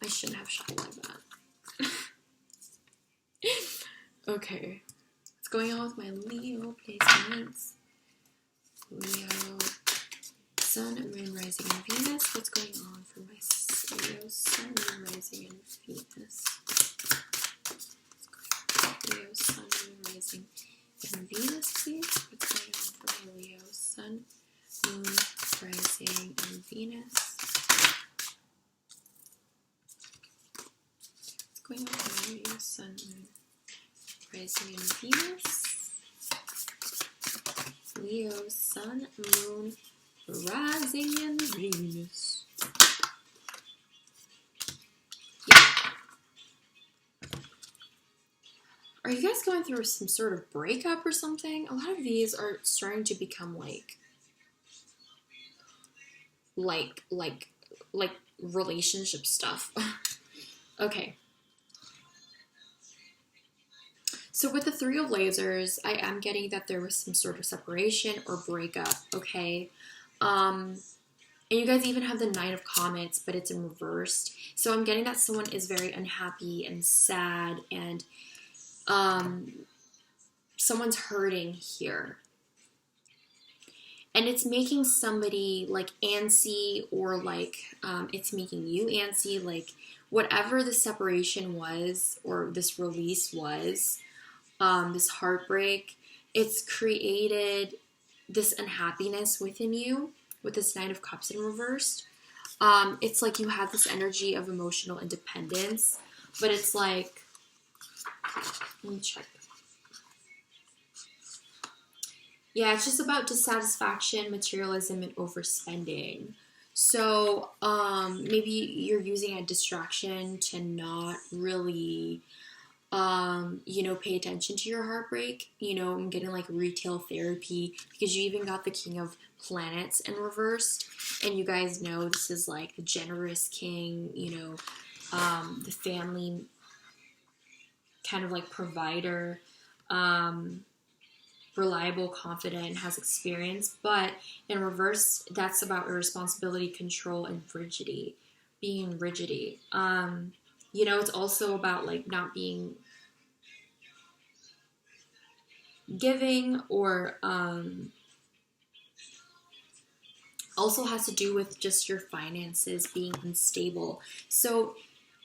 I shouldn't have shot like that. Okay. What's going on with my Leo placements? Leo, Sun, Moon, Rising, and Venus. What's going on for my Leo, Sun, Moon, Rising, and Venus? Leo, Sun, Moon, Rising, and Venus, please. What's going on for my Leo, Sun, Moon, Rising, and Venus? What's going on for my Leo, Sun, Moon, Rising, and Venus? Leo, Sun, Moon, Rising, and Venus. Yeah. Are you guys going through some sort of breakup or something? A lot of these are starting to become like relationship stuff. Okay. So with the Three of Lasers, I am getting that there was some sort of separation or breakup, okay? And you guys even have the Nine of Comets, but it's in reversed. So I'm getting that someone is very unhappy and sad, and someone's hurting here. And it's making somebody like antsy, or like it's making you antsy, like whatever the separation was or this release was, this heartbreak, it's created this unhappiness within you with this Nine of Cups in reversed. It's like you have this energy of emotional independence, but it's like, let me check. Yeah, it's just about dissatisfaction, materialism, and overspending. So maybe you're using a distraction to not really pay attention to your heartbreak. I'm getting like retail therapy because you even got the King of Planets in reversed. And you guys know this is like the generous king, the family kind of like provider, reliable, confident, has experience. But in reverse, that's about irresponsibility, control, and rigidity, being rigidity. It's also about like not being giving, or also has to do with just your finances being unstable. So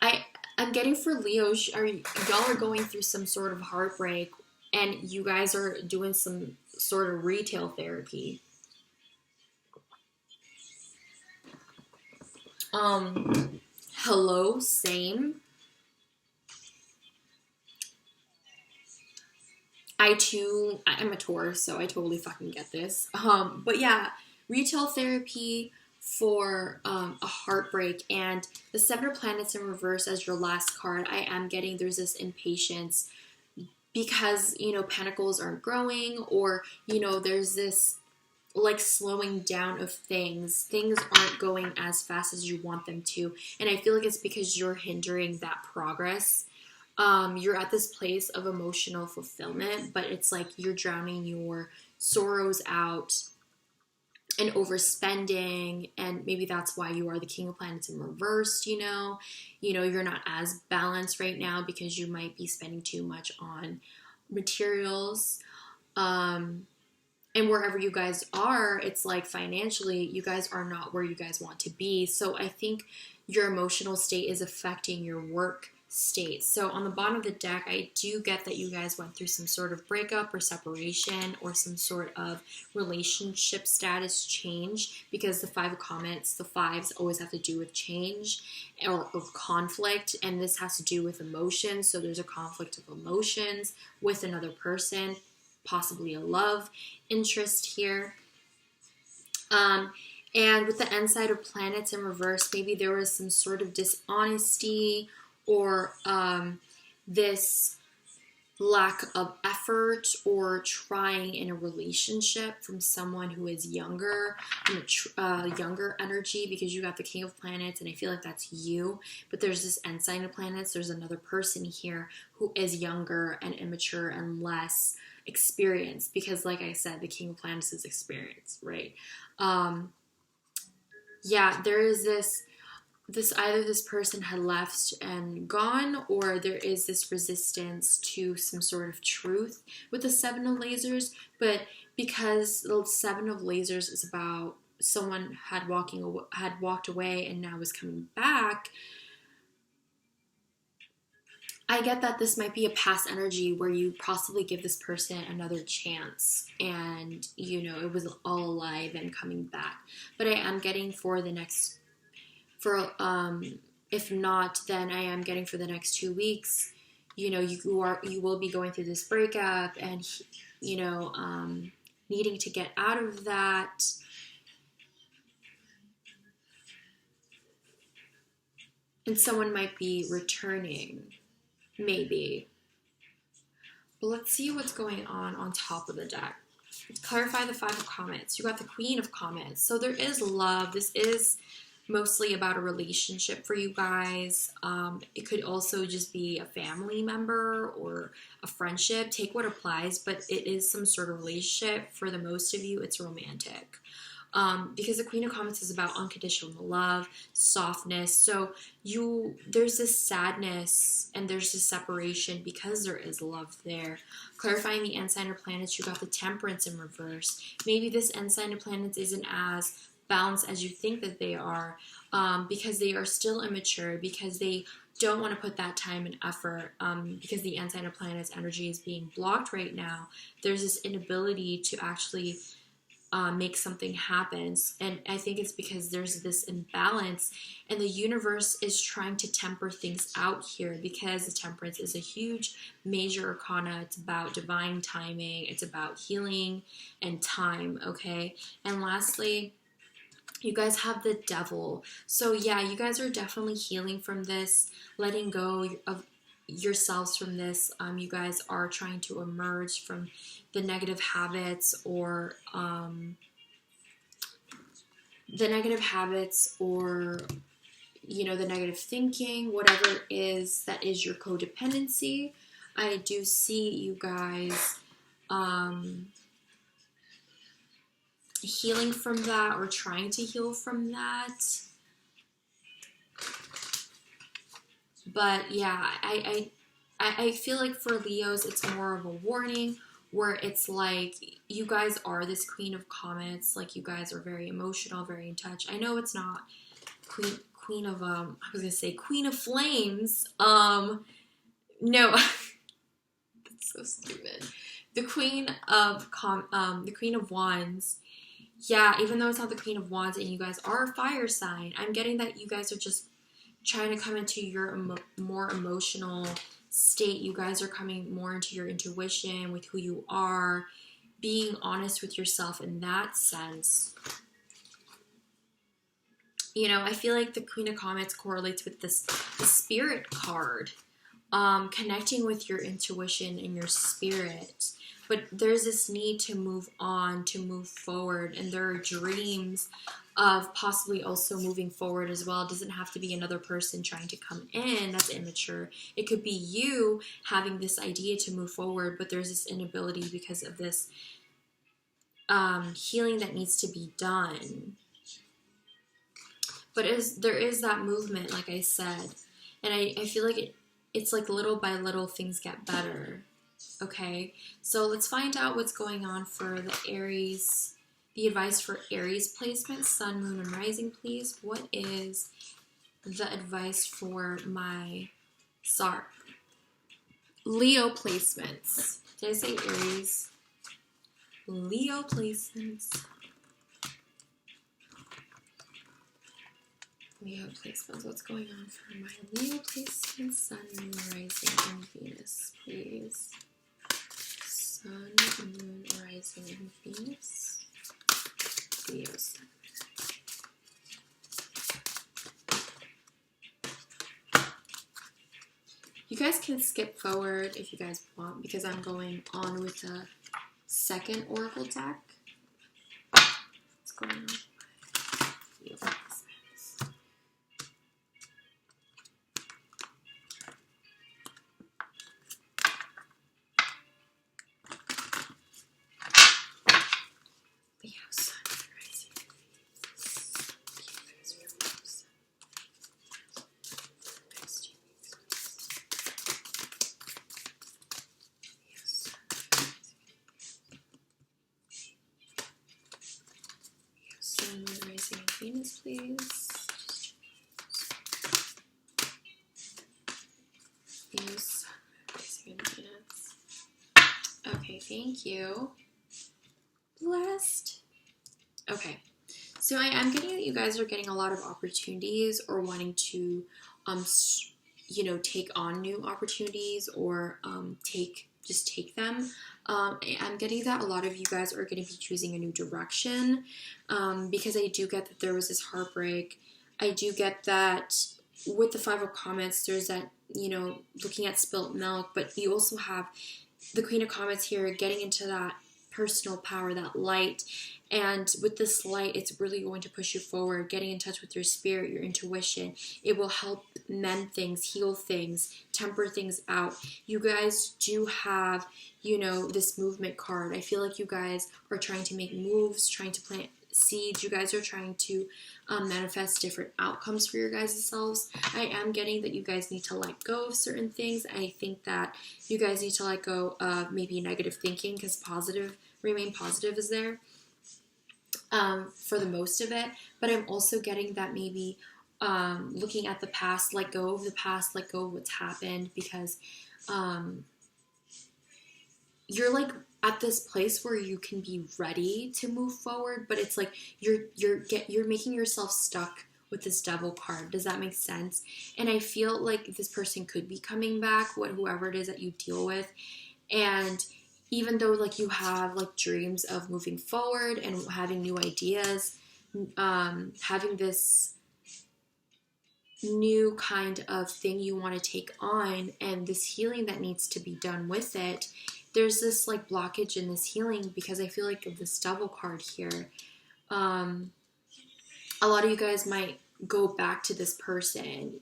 I'm getting for Leo, y'all are going through some sort of heartbreak, and you guys are doing some sort of retail therapy. Hello, same. I'm a Taurus, so I totally fucking get this. But yeah, retail therapy for a heartbreak, and the Seven of Planets in reverse as your last card. I am getting there's this impatience because pentacles aren't growing, or there's this like slowing down of things aren't going as fast as you want them to, and I feel like it's because you're hindering that progress. You're at this place of emotional fulfillment, but it's like you're drowning your sorrows out and overspending, and maybe that's why you are the King of Planets in reversed. You're not as balanced right now because you might be spending too much on materials. And wherever you guys are, it's like financially, you guys are not where you guys want to be. So I think your emotional state is affecting your work state. So on the bottom of the deck, I do get that you guys went through some sort of breakup or separation or some sort of relationship status change, because the Five of Comets, the fives always have to do with change or conflict, and this has to do with emotions. So there's a conflict of emotions with another person, possibly a love interest here. And with the N-side of Planets in reverse, maybe there was some sort of dishonesty or this lack of effort or trying in a relationship from someone who is younger, younger energy, because you got the King of Planets, and I feel like that's you. But there's this N-sign of Planets. There's another person here who is younger and immature and less experienced, because like I said, the King of Planets is experience, right? There is this either this person had left and gone, or there is this resistance to some sort of truth with the Seven of Lasers. But because the Seven of Lasers is about someone had walked away and now is coming back, I get that this might be a past energy where you possibly give this person another chance, and it was all a lie, then coming back. But I am getting if not, then I am getting for the next 2 weeks, you will be going through this breakup, and needing to get out of that. And someone might be returning, maybe. But let's see what's going on top of the deck. Clarify the Five of Comets. You got the Queen of Comets. So there is love. This is mostly about a relationship for you guys. It could also just be a family member or a friendship. Take what applies, but it is some sort of relationship. For the most of you, it's romantic. Because the Queen of Comets is about unconditional love, softness. So there's this sadness and there's this separation because there is love there. Clarifying the N-sign of Planets, you got the Temperance in reverse. Maybe this N-sign of Planets isn't as balanced as you think that they are, because they are still immature, because they don't want to put that time and effort, because the N-sign of Planets energy is being blocked right now. There's this inability to actually make something happen, and I think it's because there's this imbalance, and the universe is trying to temper things out here, because the Temperance is a huge major arcana. It's about divine timing, it's about healing and time, okay? And lastly, You guys have the Devil. So yeah, you guys are definitely healing from this, letting go of yourselves from this. You guys are trying to emerge from the negative habits or you know, the negative thinking, whatever it is that is your codependency. I do see you guys healing from that or trying to heal from that. But yeah, I feel like for Leos, it's more of a warning where it's like you guys are this Queen of Comets. Like you guys are very emotional, very in touch. I know it's not Queen of I was gonna say Queen of Flames. No, that's so stupid. The Queen of Wands. Yeah, even though it's not the Queen of Wands and you guys are a fire sign, I'm getting that you guys are just trying to come into your more emotional state. You guys are coming more into your intuition with who you are, being honest with yourself in that sense. You know, I feel like the Queen of Comets correlates with the Spirit card, connecting with your intuition and your spirit. But there's this need to move on, to move forward, and there are dreams of possibly also moving forward as well. It doesn't have to be another person trying to come in that's immature. It could be you having this idea to move forward, but there's this inability because of this healing that needs to be done. But there is that movement, like I said, and I feel like it's like little by little things get better. Okay, so let's find out what's going on for the Aries, the advice for Aries placement, Sun, Moon, and Rising, please. What is the advice for my Leo placements? Did I say Aries? Leo placements. Leo placements. What's going on for my Leo placements? Sun, Moon, Rising, and Venus, please. Sun, Moon, Rising, and Venus. Leo Sun. You guys can skip forward if you guys want because I'm going on with the second Oracle deck. What's going on? Leo placements. Venus, please. Venus, Rising and Venus. Okay, thank you. Blessed. Okay, so I am getting that you guys are getting a lot of opportunities or wanting to, you know, take on new opportunities or just take them. I'm getting that a lot of you guys are going to be choosing a new direction because I do get that there was this heartbreak. I do get that with the Five of Comets, there's that, you know, looking at spilt milk, but you also have the Queen of Comets here getting into that personal power, that light. And with this light, it's really going to push you forward, getting in touch with your spirit, your intuition. It will help mend things, heal things, temper things out. You guys do have, you know, this movement card. I feel like you guys are trying to make moves, trying to plant seeds. You guys are trying to manifest different outcomes for your guys' selves. I am getting that you guys need to let go of certain things. I think that you guys need to let go of maybe negative thinking because remain positive is there. For the most of it, but I'm also getting that maybe looking at the past, let go of the past, let go of what's happened, because you're like at this place where you can be ready to move forward, but it's like you're making yourself stuck with this Devil card. Does that make sense? And I feel like this person could be coming back, whoever it is that you deal with, and even though like you have like dreams of moving forward and having new ideas, having this new kind of thing you want to take on, and this healing that needs to be done with it. There's this like blockage in this healing because I feel like of this Devil card here. A lot of you guys might go back to this person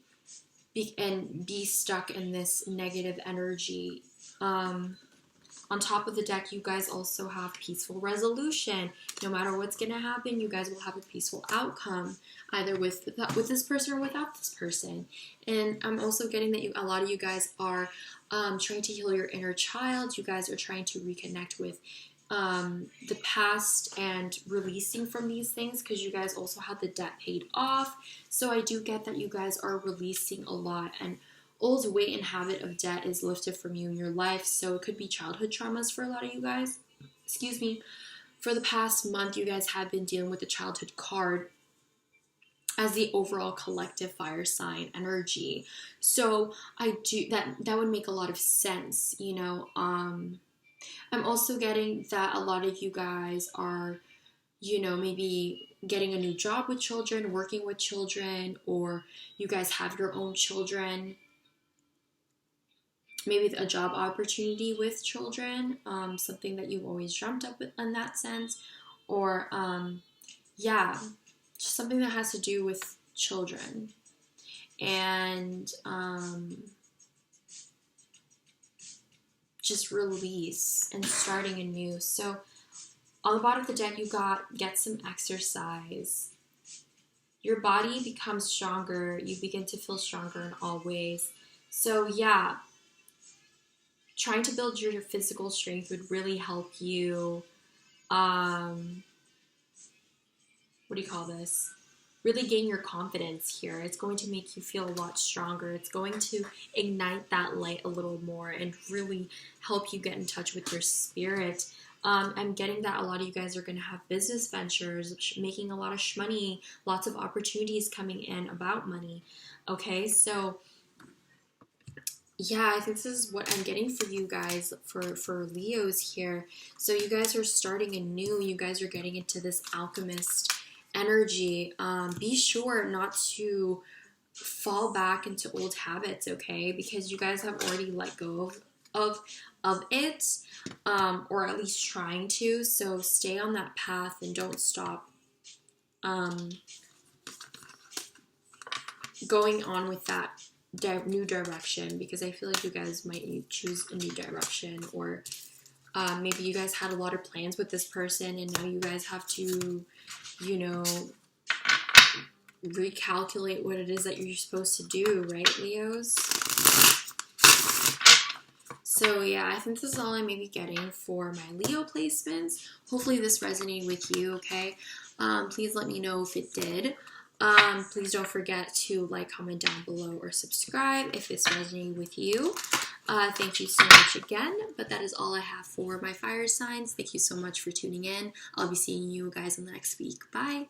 and be stuck in this negative energy. On top of the deck, you guys also have peaceful resolution. No matter what's going to happen, you guys will have a peaceful outcome, either with this person or without this person. And I'm also getting that a lot of you guys are trying to heal your inner child. You guys are trying to reconnect with the past and releasing from these things, because you guys also have the debt paid off. So I do get that you guys are releasing a lot, and old weight and habit of debt is lifted from you in your life. So it could be childhood traumas for a lot of you guys. Excuse me. For the past month, you guys have been dealing with the childhood card as the overall collective fire sign energy. So I do that would make a lot of sense, you know. I'm also getting that a lot of you guys are, you know, maybe getting a new job with children, working with children, or you guys have your own children. Maybe a job opportunity with children, something that you've always dreamt up in that sense, or yeah, just something that has to do with children, and just release and starting anew. So on the bottom of the deck, you get some exercise. Your body becomes stronger. You begin to feel stronger in all ways. So yeah, trying to build your physical strength would really help you, what do you call this? Really gain your confidence here. It's going to make you feel a lot stronger. It's going to ignite that light a little more and really help you get in touch with your spirit. I'm getting that a lot of you guys are going to have business ventures, making a lot of money, lots of opportunities coming in about money. Okay, so yeah, I think this is what I'm getting for you guys, for Leos here. So you guys are starting anew. You guys are getting into this alchemist energy. Be sure not to fall back into old habits, okay? Because you guys have already let go of it, or at least trying to. So stay on that path and don't stop going on with that new direction, because I feel like you guys might choose a new direction, or maybe you guys had a lot of plans with this person and now you guys have to, you know, recalculate what it is that you're supposed to do, right, Leos? So yeah, I think this is all I may be getting for my Leo placements. Hopefully this resonated with you, okay? Please let me know if it did. Please don't forget to like, comment down below, or subscribe if it's resonating with you. Thank you so much again, but that is all I have for my fire signs. Thank you so much for tuning in. I'll be seeing you guys in the next week. Bye!